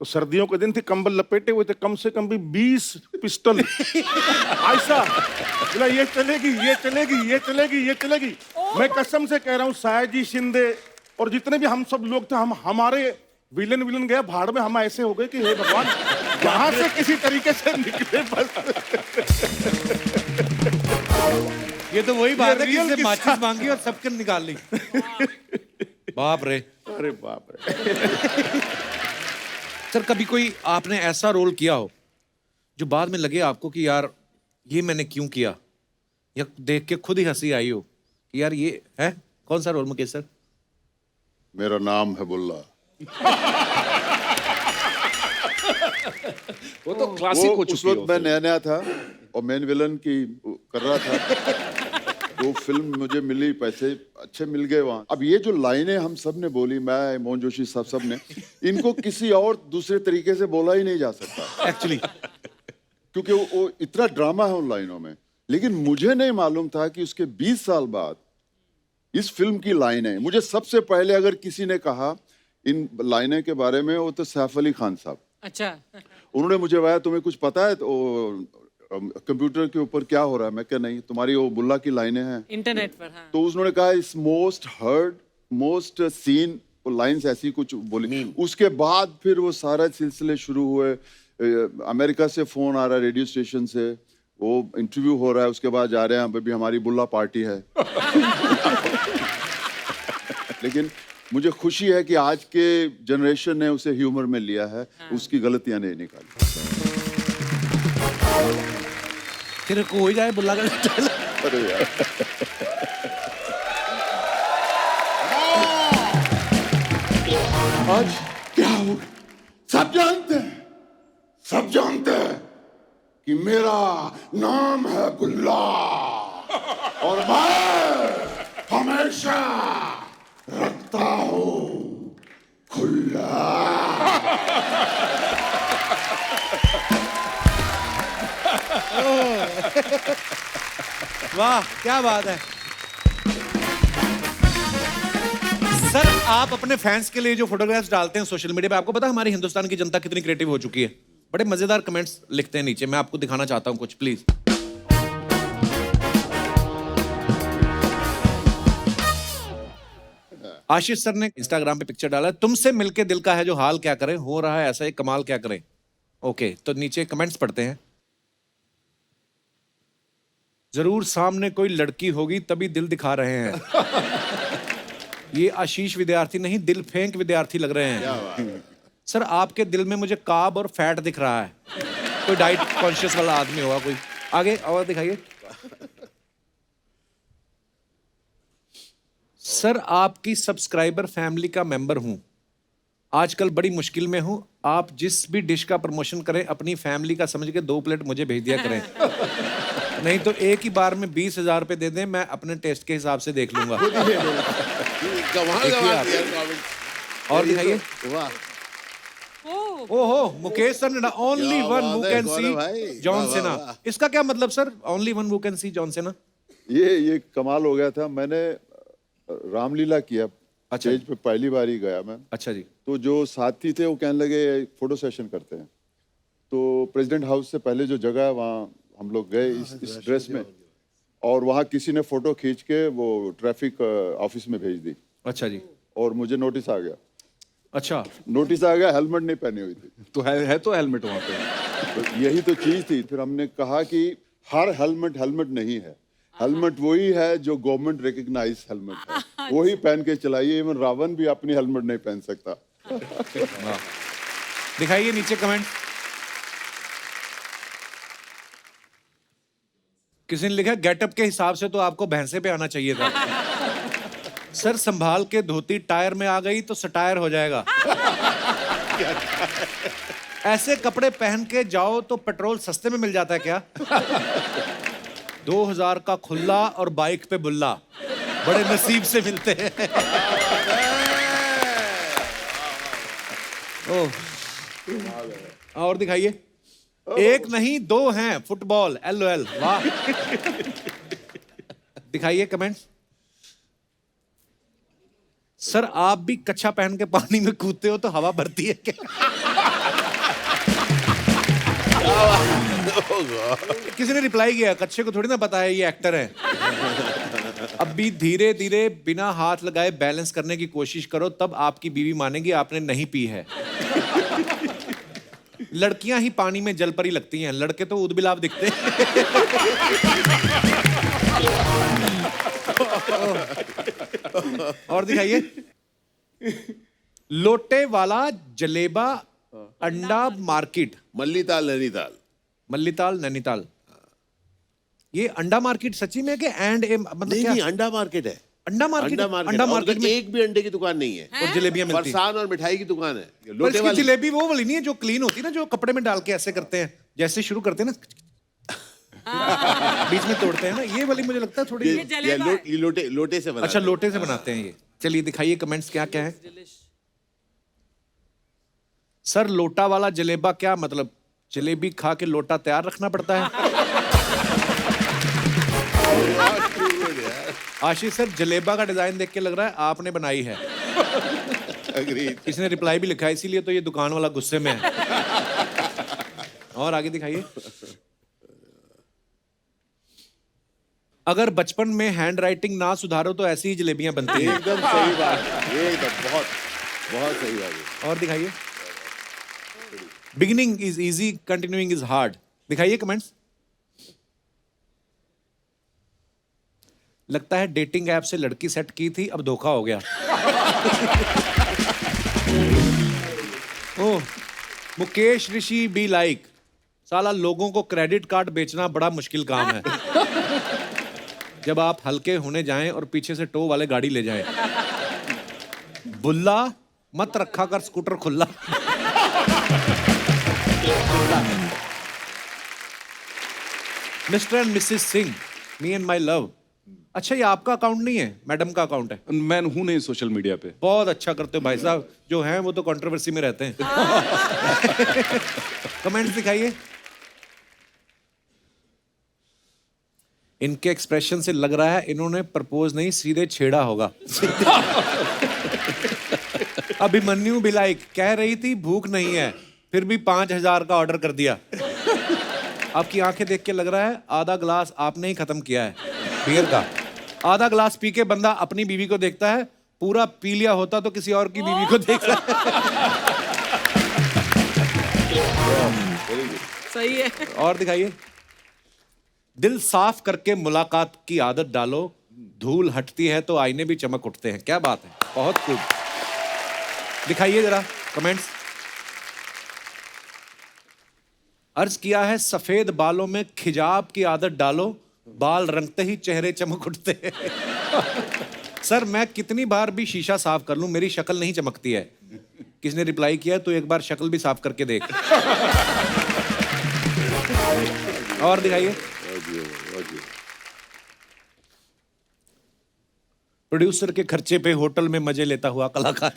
तो सर्दियों के दिन थे, कंबल लपेटे हुए थे, कम से कम भी 20 पिस्टल ऐसा बोला ये चलेगी ये चलेगी ये चलेगी ये चलेगी। मैं कसम से कह रहा हूँ सायाजी शिंदे और जितने भी हम सब लोग थे, हम हमारे विलन गया भाड़ में, हम ऐसे हो गए कि हे भगवान यहाँ से किसी तरीके से निकले बस। ये तो वही बात है कि रियल इससे किस्सा। माचिस मांगी और सबके निकाल ली। बाप रे। अरे बाप रे। सर कभी कोई आपने ऐसा रोल किया हो जो बाद में लगे आपको कि यार ये मैंने क्यों किया, या देख के खुद ही हंसी आई हो कि यार ये है कौन सा रोल मुकेश सर? मेरा नाम है बुल्ला। वो तो क्लासिक हो वो उस चुकी वक्त मैं नया नया था और मेन विलन की कर रहा था। वो फिल्म मुझे मिली, पैसे अच्छे मिल गए वहाँ। अब ये जो लाइनें हम सब ने बोली, मैं मोहन जोशी साहब सब ने, इनको किसी और दूसरे तरीके से बोला ही नहीं जा सकता एक्चुअली क्योंकि वो इतना ड्रामा है उन लाइनों में। लेकिन मुझे नहीं मालूम था कि उसके 20 साल बाद इस फिल्म की लाइनें, मुझे सबसे पहले अगर किसी ने कहा इन लाइनें के बारे में, वो तो सैफ अली खान साहब। अच्छा। उन्होंने मुझे बताया तुम्हें कुछ पता है तो कंप्यूटर के ऊपर क्या हो रहा है। मैं क्या नहीं, तुम्हारी वो बुल्ला की लाइनें हैं इंटरनेट पर। हाँ। तो उन्होंने कहा इस मोस्ट हर्ड मोस्ट सीन, वो लाइंस ऐसी कुछ बोली। उसके बाद फिर वो सारा सिलसिले शुरू हुए। अमेरिका से फोन आ रहा है, रेडियो स्टेशन से, वो इंटरव्यू हो रहा है, उसके बाद जा रहे हैं अभी हमारी बुल्ला पार्टी है। लेकिन मुझे खुशी है कि आज के जनरेशन ने उसे ह्यूमर में लिया है। उसकी गलतियां नहीं निकाली। फिर को हो ही जाए बुल्ला का स्टाइल। अरे यार आज क्या हो, सब जानते हैं, सब जानते हैं कि मेरा नाम है बुल्ला और मैं हमेशा रखता हूँ खुला। वाह क्या बात है सर। आप अपने फैंस के लिए जो फोटोग्राफ्स डालते हैं सोशल मीडिया पे, आपको पता है हमारी हिंदुस्तान की जनता कितनी क्रिएटिव हो चुकी है। बड़े मजेदार कमेंट्स लिखते हैं नीचे, मैं आपको दिखाना चाहता हूं कुछ, प्लीज। आशीष सर ने इंस्टाग्राम पे पिक्चर डाला, तुमसे मिलके दिल का है जो हाल क्या करें, हो रहा है ऐसा एक कमाल क्या करें। ओके तो नीचे कमेंट्स पढ़ते हैं। जरूर सामने कोई लड़की होगी तभी दिल दिखा रहे हैं। ये आशीष विद्यार्थी नहीं, दिल फेंक विद्यार्थी लग रहे हैं। सर आपके दिल में मुझे कार्ब और फैट दिख रहा है, कोई डाइट कॉन्शियस वाला आदमी होगा कोई। आगे और दिखाइए। सर आपकी सब्सक्राइबर फैमिली का मेंबर हूं, आजकल बड़ी मुश्किल में हूं, आप जिस भी डिश का प्रमोशन करें अपनी फैमिली का समझ के 2 प्लेट मुझे भेज दिया करें, नहीं तो एक ही बार में 20,000 रुपए दे दें, मैं अपने टेस्ट के हिसाब से देख लूंगा। देखिए आप। और दिखाइए। ओहो मुकेश सर ने only one who can see John सेना, इसका क्या मतलब sir, only one who can see John सेना? ये कमाल हो गया था। मैंने रामलीला किया, अच्छा। स्टेज पे पहली बार ही गया मैं। अच्छा जी। तो जो साथी थे वो कहने लगे फोटो सेशन करते हैं। तो प्रेसिडेंट हाउस से पहले जो जगह है वहाँ हम लोग गए इस ड्रेस में, और वहाँ किसी ने फोटो खींच के वो ट्रैफिक ऑफिस में भेज दी। अच्छा जी। और मुझे नोटिस आ गया। अच्छा नोटिस आ गया, हेलमेट नहीं पहनी हुई थी। तो है तो हेलमेट वहां पे। तो यही तो चीज थी। फिर हमने कहा कि हर हेलमेट नहीं है, हेलमेट वही है जो गवर्नमेंट रिकग्नाइज हेलमेट है, वही पहन के चलाइए। इवन रावण भी अपनी हेलमेट नहीं पहन सकता। दिखाइए नीचे कमेंट। किसी ने लिखा गेटअप के हिसाब से तो आपको भैंसे पे आना चाहिए था। सर संभाल के धोती टायर में आ गई तो सटायर हो जाएगा। ऐसे कपड़े पहन के जाओ तो पेट्रोल सस्ते में मिल जाता है क्या? 2000 का खुल्ला और बाइक पे बुल्ला, बड़े नसीब से मिलते हैं। ओह और दिखाइए। एक नहीं दो हैं फुटबॉल LOL। वाह। दिखाइए कमेंट्स। सर आप भी कच्छा पहन के पानी में कूदते हो तो हवा भरती है क्या? किसी ने रिप्लाई किया, कच्छे को थोड़ी ना पता है ये एक्टर है। अब भी धीरे धीरे बिना हाथ लगाए बैलेंस करने की कोशिश करो, तब आपकी बीवी मानेगी आपने नहीं पी है। लड़कियां ही पानी में जल परी लगती हैं, लड़के तो ऊद-बिलाव दिखते हैं। और दिखाइए। लोटे वाला जलेबा अंडा मार्केट। मल्लीताल नैनीताल। मल्लीताल नैनीताल। ये अंडा मार्केट सच्ची में कि मतलब नहीं क्या? नहीं, अंडा मार्केट है। अंडा मार्केट। अंडा मार्केट में एक भी अंडे की दुकान नहीं है। और जलेबियां मिलती हैं। फरसान और मिठाई की दुकान है। पर लोटे इसकी वाली जलेबी वो वाली नहीं है जो क्लीन होती है ना, जो कपड़े में डाल के ऐसे करते हैं, जैसे शुरू करते हैं ना, बीच में तोड़ते हैं ना, ये वाली मुझे लगता है थोड़ी। ये लोटे से बना। अच्छा, लोटे से बनाते हैं ये। चलिए दिखाइए कमेंट्स क्या क्या है। सर लोटा वाला जलेबा क्या मतलब? जलेबी खा के लोटा तैयार रखना पड़ता है। आशीष सर जलेबा का डिजाइन देख के लग रहा है आपने बनाई है। इसने रिप्लाई भी लिखा है, इसीलिए तो ये दुकान वाला गुस्से में है। और आगे दिखाइए। अगर बचपन में हैंड राइटिंग ना सुधारो तो ऐसी ही जलेबियां बनती हैं। एकदम सही बात है, एकदम बहुत बहुत सही बात है। और दिखाइए। Beginning is easy, continuing is hard. दिखाइए कमेंट्स। लगता है डेटिंग ऐप से लड़की सेट की थी, अब धोखा हो गया। ओह, मुकेश ऋषि बी लाइक। साला लोगों को क्रेडिट कार्ड बेचना बड़ा मुश्किल काम है। जब आप हल्के होने जाएं और पीछे से टो वाले गाड़ी ले जाएं। बुल्ला मत रखा कर स्कूटर खुला। Mister and Mrs Singh, me and my love. अच्छा, ये आपका अकाउंट नहीं है, मैडम का अकाउंट है। मैं हूं नहीं सोशल मीडिया पे। बहुत अच्छा करते हो भाई साहब, जो हैं वो तो कंट्रोवर्सी में रहते हैं। कमेंट्स दिखाइए। इनके एक्सप्रेशन से लग रहा है इन्होंने प्रपोज नहीं सीधे छेड़ा होगा। अभिमन्यु बिलाइक कह रही थी भूख नहीं है, फिर भी 5,000 का ऑर्डर कर दिया। आपकी आंखें देख के लग रहा है आधा ग्लास आपने ही खत्म किया है बियर का। आधा ग्लास पी के बंदा अपनी बीवी को देखता है, पूरा पी लिया होता तो किसी और की बीवी को देखता है। सही है। और दिखाइए। दिल साफ करके मुलाकात की आदत डालो, धूल हटती है तो आईने भी चमक उठते हैं। क्या बात है, बहुत खूब। दिखाइए जरा कमेंट्स। अर्ज किया है सफेद बालों में खिजाब की आदत डालो, बाल रंगते ही चेहरे चमक उठते हैं। सर मैं कितनी बार भी शीशा साफ कर लूं मेरी शक्ल नहीं चमकती है। किसने रिप्लाई किया तो एक बार शक्ल भी साफ करके देख। और दिखाइए। प्रोड्यूसर के खर्चे पे होटल में मजे लेता हुआ कलाकार।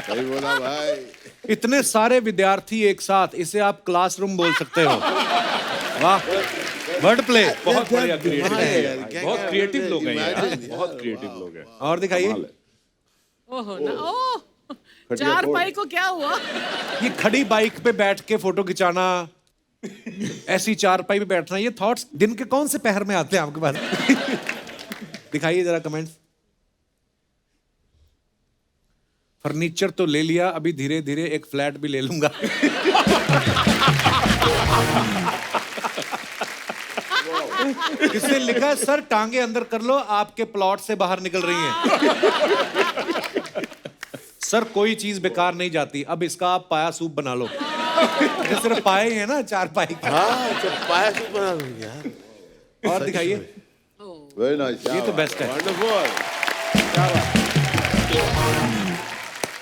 सही बोला भाई। इतने सारे विद्यार्थी एक साथ, इसे आप क्लासरूम बोल सकते हो। वाह, वर्ड प्ले। बहुत बढ़िया क्रिएटिव है। क्या- बहुत क्या- क्रिएटिव लोग हैं यार, Imagine, बहुत क्रिएटिव लोग हैं। और दिखाइए। कमाल है। ओहो ना, ओह, चार पाई को क्या हुआ? ये खड़ी बाइक पे बैठ के फोटो खिंचाना, ऐसी चारपाई पे बैठना, ये थॉट्स दिन के कौन से पहर में आते हैं आपके पास? दिखाइए जरा कमेंट्स। फर्नीचर तो ले लिया, अभी धीरे धीरे एक फ्लैट भी ले लूंगा। किसने लिखा सर टांगे अंदर कर लो, आपके प्लॉट से बाहर निकल रही हैं। सर कोई चीज बेकार नहीं जाती, अब इसका आप पाया सूप बना लो। ये सिर्फ पाए हैं ना, चार पाई का। हाँ, तो पाया सूप बना लूं यार। और दिखाइए। Very nice. ये तो बेस्ट है। वंडरफुल।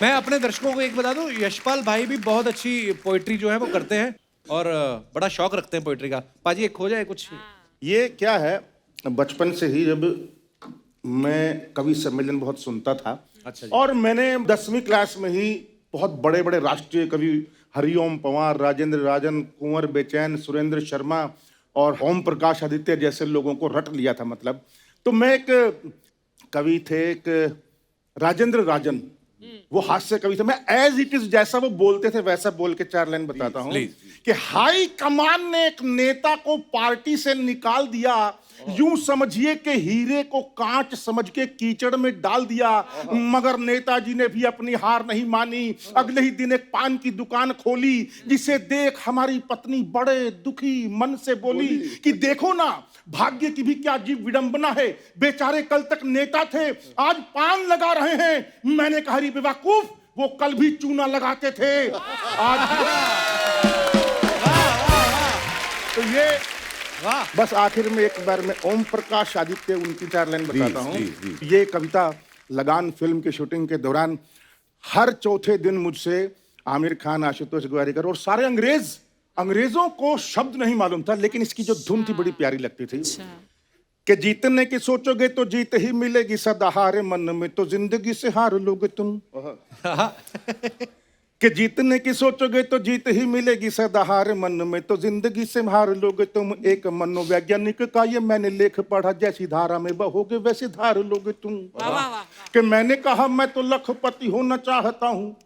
मैं अपने दर्शकों को एक बता दूं, यशपाल भाई भी बहुत अच्छी पोइट्री जो है वो करते हैं और बड़ा शौक रखते हैं पोइट्री का। पाजी एक हो जाए कुछ। ये क्या है, बचपन से ही जब मैं कवि सम्मेलन बहुत सुनता था, अच्छा जी। और मैंने 10वीं क्लास में ही बहुत बड़े बड़े राष्ट्रीय कवि हरिओम पंवार, राजेंद्र राजन, कुंवर बेचैन, सुरेंद्र शर्मा और ओम प्रकाश आदित्य जैसे लोगों को रट लिया था मतलब। तो मैं एक कवि थे, एक राजेंद्र राजन, वो हास्य कवि थे। मैं एज इट इज जैसा वो बोलते थे वैसा बोल के 4 लाइन बताता हूँ कि हाई कमान ने एक नेता को पार्टी से निकाल दिया, यूं समझिए कि हीरे को कांच समझ के कीचड़ में डाल दिया, मगर नेताजी ने भी अपनी हार नहीं मानी। अगले ही दिन एक पान की दुकान खोली, जिसे देख हमारी पत्नी बड़े दुखी मन से बोली कि देखो ना, भाग्य की भी क्या अजीब विडंबना है, बेचारे कल तक नेता थे, आज पान लगा रहे हैं। मैंने कहा अरे बेवकूफ, वो कल भी चूना लगाते थे आज। तो ये बस आखिर में एक बार मैं ओम प्रकाश आदित्य उनकी 4 लाइन बताता हूँ। ये कविता लगान फिल्म की शूटिंग के दौरान हर चौथे दिन मुझसे आमिर खान, आशुतोष गोवारिकर और सारे अंग्रेजों को शब्द नहीं मालूम था, लेकिन इसकी जो धुन थी बड़ी प्यारी लगती थी कि जीतने की सोचोगे तो जीत ही मिलेगी सदा, हारे मन में तो जिंदगी से हार लोगे तुम। कि जीतने की सोचोगे तो जीत ही मिलेगी सदा, हार मन में तो जिंदगी से हार लोगे तुम। एक मनोवैज्ञानिक का ये मैंने लेख पढ़ा, जैसी धारा में बहोगे वैसे धार लोगे तुम। कि मैंने कहा मैं तो लखपति होना चाहता हूँ,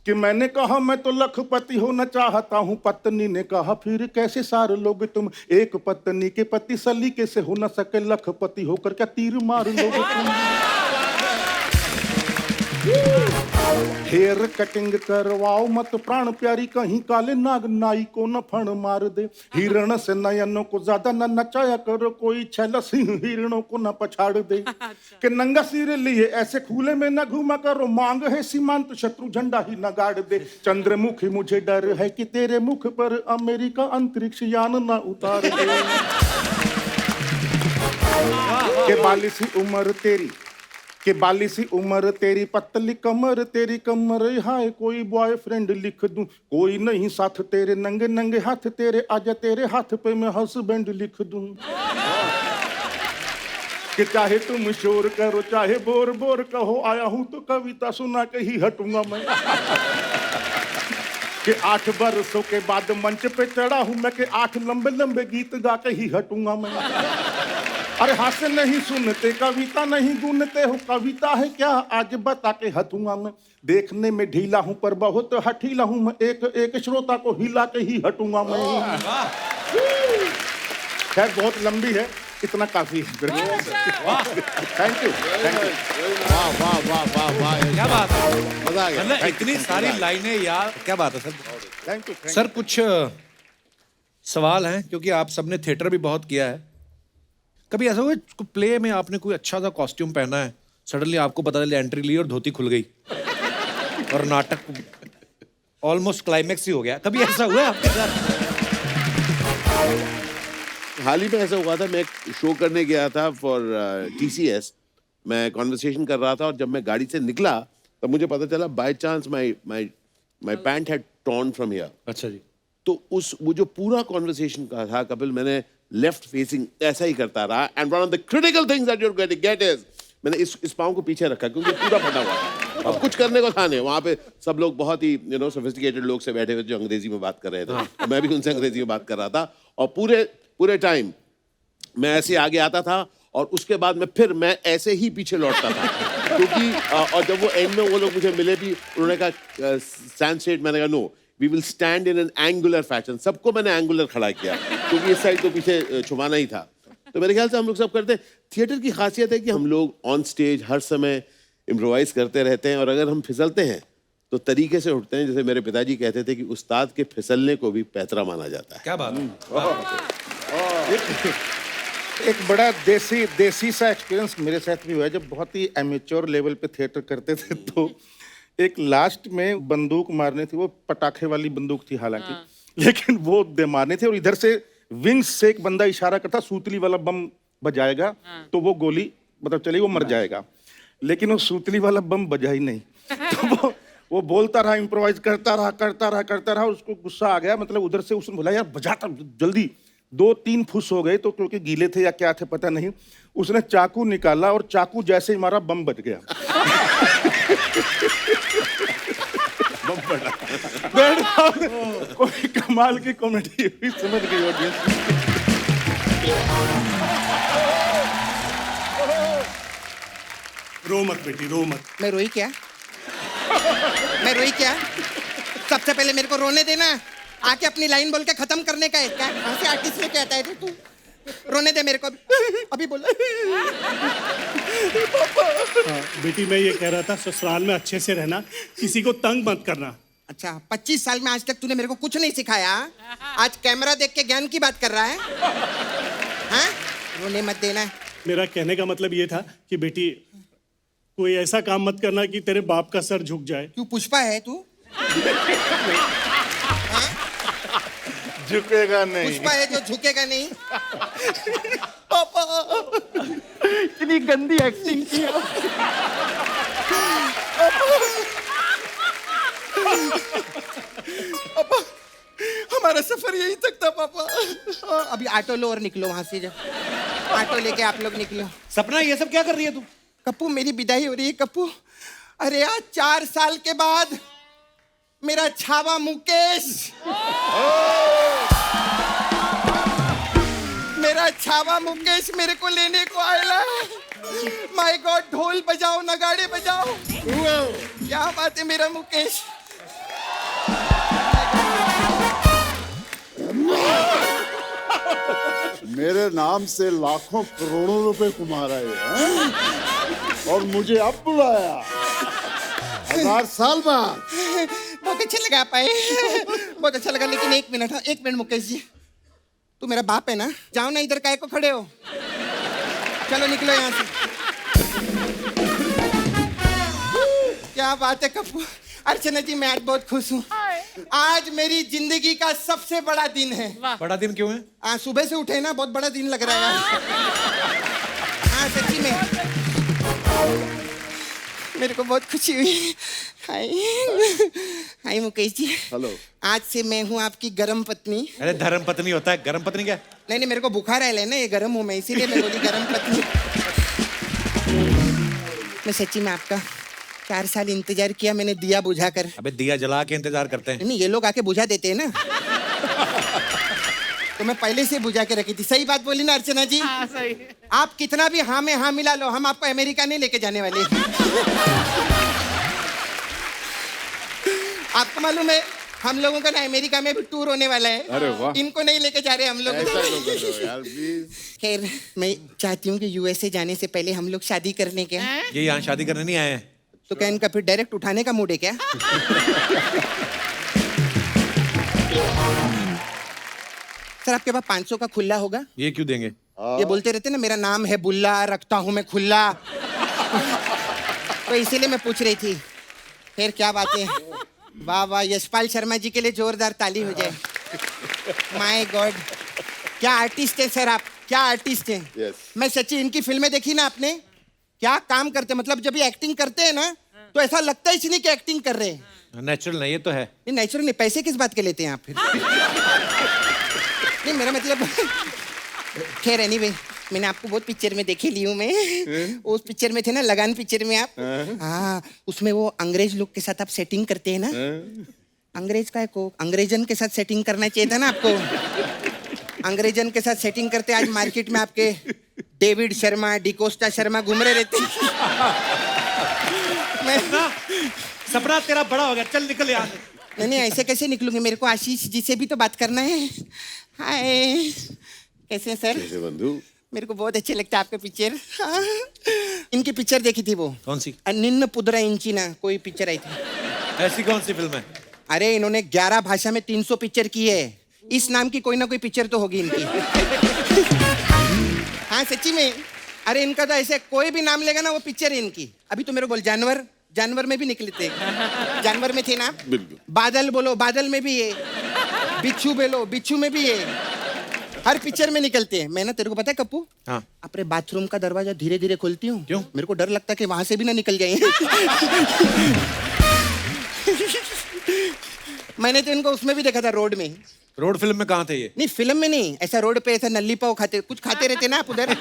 कि मैंने कहा मैं तो लखपति होना चाहता हूँ। पत्नी ने कहा फिर कैसे सार लोगे तुम। एक पत्नी के पति सलीके से हो न सके, लखपति होकर क्या तीर मार लोगे तुम। हेयर कटिंग करवाओ मत प्राण प्यारी, कहीं काले नाग नाई को न फण मार दे। हिरण से नयनों को ज्यादा न नचाया करो, कोई छैला सिंह हिरणों को न पछाड़ दे। कि नंगा सिर लिए ऐसे खुले में न घूमा करो, मांग है सीमांत शत्रु झंडा ही न गाड़ दे। चंद्रमुखी मुझे डर है कि तेरे मुख पर अमेरिका अंतरिक्ष यान न उतार दे। के बालिसी उम्र तेरी, कि बालिसी उम्र तेरी, पतली कमर तेरी कमर, हाय कोई बॉयफ्रेंड लिख दूं, कोई नहीं साथ तेरे, नंगे नंगे हाथ तेरे, आजा तेरे हाथ पे मैं हस्बैंड लिख दूं। कि चाहे तुम शोर करो चाहे बोर बोर कहो, आया हूं तो कविता सुना के ही हटूंगा मैं। कि 8 बरसों के बाद मंच पे चढ़ा हूं मैं, कि 8 लंबे लंबे गीत गा के ही हटूंगा मैं। अरे हास्य नहीं सुनते, कविता नहीं गुनते हो, कविता है क्या आज बता के हटूंगा मैं। देखने में ढीला हूं पर बहुत हठीला हूं मैं, एक एक श्रोता को हिला के ही हटूंगा मैं। खैर बहुत लंबी है, इतना काफी है। Thank you. वाह वाह वाह वाह वाह, क्या बात है, मजा आ गया। मतलब इतनी सारी लाइनें यार, क्या बात है सर। थैंक यू सर कुछ सवाल हैं, क्योंकि आप सबने थिएटर भी बहुत किया है। कभी ऐसा हुआ प्ले में आपने कोई अच्छा सा कॉस्ट्यूम पहना है, सडनली आपको पता चला एंट्री ली और धोती खुल गई और नाटक ऑलमोस्ट क्लाइमेक्स ही हो गया, कभी ऐसा हुआ है आपके साथ? हाल ही में ऐसा हुआ था, मैं एक शो करने गया था फॉर TCS, मैं कॉन्वर्सेशन कर रहा था और जब मैं गाड़ी से निकला तब मुझे पता चला by chance my pant had torn from here. अच्छा जी। तो वो जो पूरा कॉन्वर्सेशन का था कपिल, मैंने लेफ्ट फेसिंग ऐसा ही करता रहा, and one of the critical things that you are get is, मैंने इस पाँव को पीछे रखा क्योंकि पूरा फटा हुआ था। अब कुछ करने को था नहीं, वहाँ पे सब लोग बहुत ही सोफिस्टिकेटेड लोग से बैठे हुए जो अंग्रेजी में बात कर रहे थे, और मैं भी उनसे अंग्रेजी में बात कर रहा था, और पूरे टाइम मैं ऐसे आगे आता था और उसके बाद मैं ऐसे ही पीछे लौटता था क्योंकि और जब वो एंड में वो लोग मुझे मिले भी, उन्होंने कहा स्टैंड स्ट्रेट, मैंने कहा no we will stand in an angular fashion. सबको मैंने एंगुलर खड़ा किया क्योंकि इस साइड तो पीछे छुपाना ही था। तो मेरे ख्याल से हम लोग सब करते हैं। थिएटर की खासियत है कि हम लोग ऑन स्टेज हर समय इम्प्रोवाइज करते रहते हैं, और अगर हम फिसलते हैं तो तरीके से उठते हैं। जैसे मेरे पिताजी कहते थे कि उस्ताद के फिसलने को भी पैतरा माना जाता है। क्या बात है। एक बड़ा देसी सा एक्सपीरियंस मेरे साथ भी हुआ है। जब बहुत ही एमेच्योर लेवल पे थिएटर करते थे तो एक लास्ट में बंदूक मारनी थी, वो पटाखे वाली बंदूक थी हालांकि, लेकिन वो दे मारने थे और इधर से विंग्स से एक बंदा इशारा करता सूतली वाला बम बजाएगा तो वो गोली मतलब चली, वो मर जाएगा। लेकिन वो सूतली वाला बम बजा ही नहीं। तो वो बोलता रहा, इम्प्रोवाइज करता रहा, उसको गुस्सा आ गया, मतलब उधर से उसने बोला यार बजाता जल्दी। 2-3 फुस हो गए तो क्योंकि गीले थे या क्या थे पता नहीं, उसने चाकू निकाला और चाकू जैसे ही मारा बम बज गया। बैठ जाओ। कोई कमाल की कॉमेडी हुई, समझ गई ऑडियंस। रो मत बेटी, रो मत। मैं रोई क्या? मैं रोई क्या? सबसे पहले मेरे को रोने देना, आके अपनी लाइन बोल के खत्म करने का है क्या? कहाँ से आर्टिस्ट लेके आता है तू? रोने दे मेरे को अभी बोला। बेटी मैं ये कह रहा था, ससुराल में अच्छे से रहना, किसी को तंग मत करना। अच्छा, 25 साल में आज तक तूने मेरे को कुछ नहीं सिखाया, आज कैमरा देख के ज्ञान की बात कर रहा है? हाँ? रोने मत देना। मेरा कहने का मतलब ये था कि बेटी कोई ऐसा काम मत करना कि तेरे बाप का सर झुक जाए। क्यों पुष्पा है तू? झुकेगा नहीं। पुष्पा है जो झुकेगा नहीं। इतनी गंदी एक्टिंग की। पापा, हमारा सफर यही तक था पापा। अभी ऑटो लो और निकलो वहां से, ऑटो लेके आप लोग निकलो। सपना ये सब क्या कर रही है तू? कप्पू मेरी विदाई हो रही है कप्पू। अरे यार 4 साल के बाद मेरा छावा मुकेश, मेरा छावा मुकेश मेरे को लेने को आया। माय गॉड, ढोल बजाओ, नगाड़े बजाओ। क्या बात है मेरा मुकेश। मेरे नाम से लाखों करोड़ों रुपए कमा रहे हैं और मुझे अब बुलाया 1000 साल बाद। बहुत अच्छा लगा पाए, बहुत अच्छा लगा। लेकिन एक मिनट मुकेश जी, तू मेरा बाप है ना? जाओ ना, इधर काहे को खड़े हो? चलो निकलो यहाँ से। क्या बात है कप्पू। अर्चना जी, मैं आज बहुत खुश हूँ। आज मेरी जिंदगी का सबसे बड़ा दिन है। बड़ा दिन क्यों है? आज सुबह से उठे ना, बहुत बड़ा दिन लग रहा है। हाँ सच्ची में मेरे को बहुत खुशी हुई। हाय हाय मुकेश जी। हेलो। आज से मैं हूँ आपकी गरम पत्नी। अरे धर्म पत्नी होता है, गरम पत्नी क्या? नहीं मेरे को बुखार आया ना, ये गरम हूँ मैं, इसीलिए मैं बोली गरम पत्नी। मैं सच्ची में आपका 4 साल इंतजार किया मैंने, दिया बुझा कर। अबे दिया जला के इंतजार करते हैं। नहीं, ये लोग आके बुझा देते हैं ना। तो मैं पहले से बुझा के रखी थी। सही बात बोली ना अर्चना जी? हाँ, सही। आप कितना भी हाँ में हाँ मिला लो, हम आपको अमेरिका नहीं लेके जाने वाले। आपको मालूम है हम लोगों का ना अमेरिका में भी टूर होने वाला है। अरे वाह। इनको नहीं लेके जा रहे हम लोग। ऐसा क्यों कर रहे हो यार, प्लीज। खैर, मैं चाहती हूँ कि यूएसए जाने से पहले हम लोग शादी करने के। ये यहाँ शादी करने नहीं आए हैं। तो क्या इनका फिर डायरेक्ट उठाने का मूड है क्या? सर आपके पास 500 का खुल्ला होगा? ये क्यों देंगे? ये बोलते रहते ना मेरा नाम है बुल्ला, रखता हूँ मैं खुल्ला। तो इसीलिए मैं पूछ रही थी। फिर क्या बात है। वाह वाह, यशपाल शर्मा जी के लिए जोरदार ताली हो जाए। माय गॉड, क्या आर्टिस्ट है सर आप, क्या आर्टिस्ट हैं। Yes. मैं सच्ची इनकी फिल्में देखी ना आपने, क्या काम करते हैं। मतलब जब ये एक्टिंग करते हैं ना, तो ऐसा लगता ही नहीं कि एक्टिंग कर रहे हैं। नेचुरल नहीं, ये तो है। नहीं नेचुरल नहीं, पैसे किस बात के लेते हैं आप फिर? नहीं मेरा मतलब। खैर एनीवे, मैंने आपको बहुत पिक्चर में देखे ली हूँ मैं। उस पिक्चर में थे ना, लगान पिक्चर में आप। हाँ, उसमें वो अंग्रेज लोग के साथ आप सेटिंग करते हैं ना। अंग्रेज का को अंग्रेजन के साथ सेटिंग करना चाहिए था ना आपको। अंग्रेजन के साथ सेटिंग करते, आज मार्केट में आपके डेविड शर्मा, डिकोस्टा शर्मा घूम रहे रहते। सपना तेरा बड़ा हो गया, चल निकल यहाँ से। नहीं ऐसे कैसे निकलूंगी, मेरे को आशीष जी से भी तो बात करना है। हाय, कैसे हैं सर? कैसे बंधु? मेरे को बहुत अच्छे लगता है आपके पिक्चर। हाँ। इनकी पिक्चर देखी थी वो, कौन सी? निन्न पुदरा इंचिना कोई पिक्चर आई थी। ऐसी कौन सी फिल्म है? अरे इन्होंने 11 भाषा में 300 पिक्चर की है। इस नाम की कोई ना कोई पिक्चर तो होगी इनकी। हाँ सच्ची में। अरे इनका तो ऐसे कोई भी नाम लेगा ना वो पिक्चर है इनकी। अभी तो मेरे को बोल, जानवर, जानवर में भी निकले थे। जानवर में थे ना। बादल बोलो, बादल में भी है। बिच्छू बोलो, बिच्छू में भी है। हर पिक्चर में निकलते हैं। मैं ना, तेरे को पता है कप्पू, हाँ। अपने बाथरूम का दरवाजा धीरे धीरे खोलती हूँ। क्यों? मेरे को डर लगता है कि वहां से भी ना निकल जाए। मैंने तो इनको उसमें भी देखा था, रोड में। रोड फिल्म में कहाँ थे ये? नहीं फिल्म में नहीं, ऐसा रोड पे ऐसा नल्ली पाव खाते, कुछ खाते रहते ना आप उधर।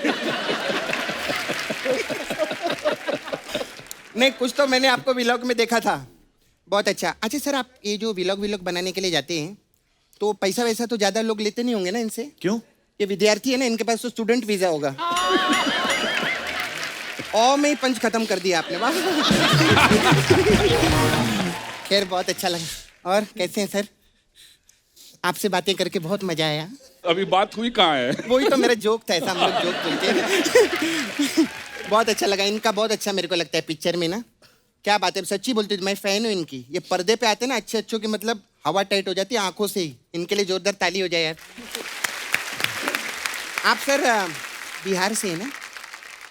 नहीं कुछ तो मैंने आपको व्लॉग में देखा था। बहुत अच्छा। अच्छा सर, आप ये जो व्लॉग बनाने के लिए जाते हैं तो पैसा वैसा तो ज्यादा लोग लेते नहीं होंगे ना इनसे? क्यों? ये विद्यार्थी है ना, इनके पास तो स्टूडेंट वीजा होगा। और में ही पंच खत्म कर दिया आपने, वाह। खैर बहुत अच्छा लगा। और कैसे हैं सर? आपसे बातें करके बहुत मजा आया। अभी बात हुई कहाँ है? वही तो मेरा जोक था, ऐसा हम लोग जोक बोलते हैं। बहुत अच्छा लगा, इनका बहुत अच्छा मेरे को लगता है पिक्चर में ना। क्या बात है, सच्ची बोलती हूँ, मैं फैन हूँ इनकी। ये पर्दे पे आते हैं ना अच्छे अच्छों की, मतलब हवा टाइट हो जाती है आंखों से ही। इनके लिए जोरदार ताली हो जाए यार। आप सर बिहार से है ना?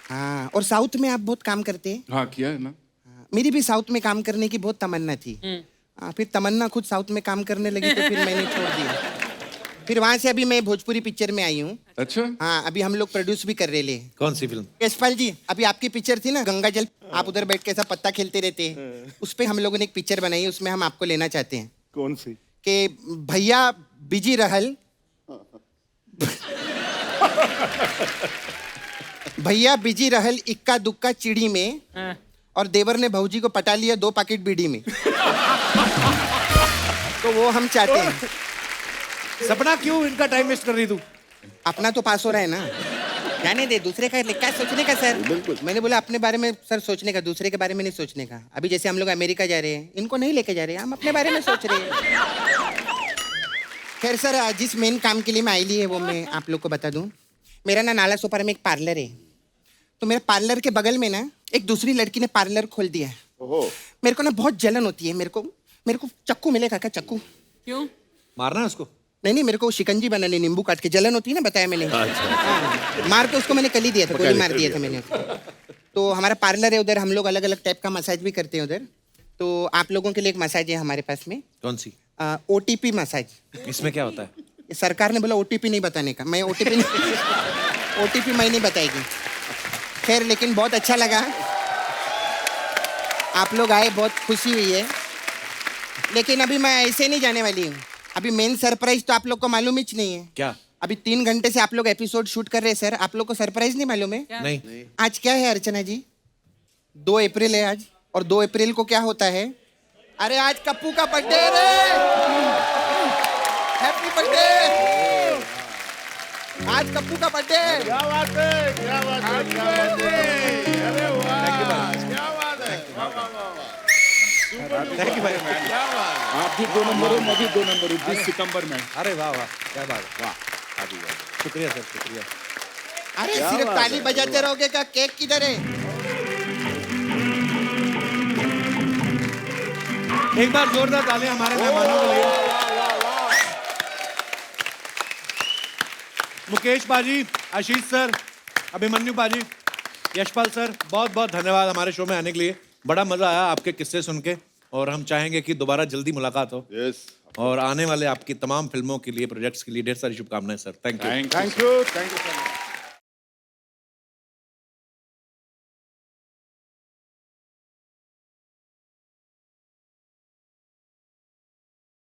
हाँ, और साउथ में आप बहुत काम करते हैं। हाँ किया है ना। हाँ, मेरी भी साउथ में काम करने की बहुत तमन्ना थी। हाँ, फिर तमन्ना खुद साउथ में काम करने लगी तो फिर मैंने छोड़ दिया। फिर वहां से अभी मैं भोजपुरी पिक्चर में आई हूँ। अच्छा। हाँ, अभी हम लोग प्रोड्यूस भी कर रहे हैं। कौन सी फिल्म? यशपाल जी, अभी आपकी पिक्चर थी ना गंगा जल, आप उधर बैठ के ऐसा पत्ता खेलते रहते हैं, उस पे हम लोगों ने एक पिक्चर बनाई है, उसमें हम आपको लेना चाहते हैं। कौन सी? कि भैया बिजी रहल, भैया बिजी रहल इक्का दुक्का चिड़ी में, और देवर ने भौजी को पटा लिया 2 पैकेट बीड़ी में। तो वो हम चाहते हैं। सपना क्यों इनका टाइम वेस्ट कर रही तू? अपना तो पास हो रहा है ना, जाने दे, दूसरे का क्या सोचने का सर। मैंने बोला अपने बारे में सर सोचने का, दूसरे के बारे में नहीं सोचने का। अभी जैसे हम लोग अमेरिका जा रहे हैं, इनको नहीं लेके जा रहे हैं, हम अपने बारे में सोच रहे हैं। खैर सर, जिस मेन काम के लिए मैं आई ली है वो मैं आप लोग को बता दूं। मेरा ना नाला सोपारा में एक पार्लर है, तो मेरे पार्लर के बगल में ना एक दूसरी लड़की ने पार्लर खोल दिया है। मेरे को ना बहुत जलन होती है। मेरे को चक्कू मिलेगा क्या? चक्कू? क्यों? मारना है उसको? नहीं, मेरे को शिकंजी बनाने, नींबू काट के, जलन होती है ना, बताया मैंने। हाँ, मार के उसको मैंने कल ही दिया था, गोली मार दिया था मैंने उसको। तो हमारा पार्लर है उधर, हम लोग अलग अलग टाइप का मसाज भी करते हैं उधर। तो आप लोगों के लिए एक मसाज है हमारे पास में, कौन सी? OTP massage. इसमें क्या होता है? ये सरकार ने बोला OTP नहीं बताने का, मैं OTP मैं नहीं बताएगी। खैर, लेकिन बहुत अच्छा लगा, आप लोग आए, बहुत खुशी हुई है। लेकिन अभी मैं ऐसे नहीं जाने वाली हूँ। अभी मेन सरप्राइज तो आप लोग को मालूम ही नहीं है। क्या? अभी 3 घंटे से आप लोग एपिसोड शूट कर रहे हैं सर, आप लोग को सरप्राइज नहीं मालूम है? नहीं। आज क्या है अर्चना जी? 2 अप्रैल है आज, और 2 अप्रैल को क्या होता है? अरे आज कप्पू का बर्थडे है रे! Happy birthday! आज कप्पू का बर्थडे है। क्या बात है, क्या बात है, क्या बात है। अरे वाह, क्या बात है। थैंक यू भाई। आप भी 2 नंबर हो, मैं भी 2 नंबर हूँ 20 सितंबर में। अरे वाह वाह, क्या बात है, वाह। शुक्रिया सर, शुक्रिया। अरे सिर्फ ताली बजाते रहोगे क्या? केक किधर है? एक बार जोरदार तालियां हमारे मेहमानों के लिए। मुकेश बाजी, आशीष सर, अभिमन्यु बाजी, यशपाल सर, बहुत बहुत धन्यवाद हमारे शो में आने के लिए। बड़ा मजा आया आपके किस्से सुन के, और हम चाहेंगे कि दोबारा जल्दी मुलाकात हो। यस। और आने वाले आपकी तमाम फिल्मों के लिए, प्रोजेक्ट्स के लिए ढेर सारी शुभकामनाएं sir. Thank you. Thank you. Thank you, thank you.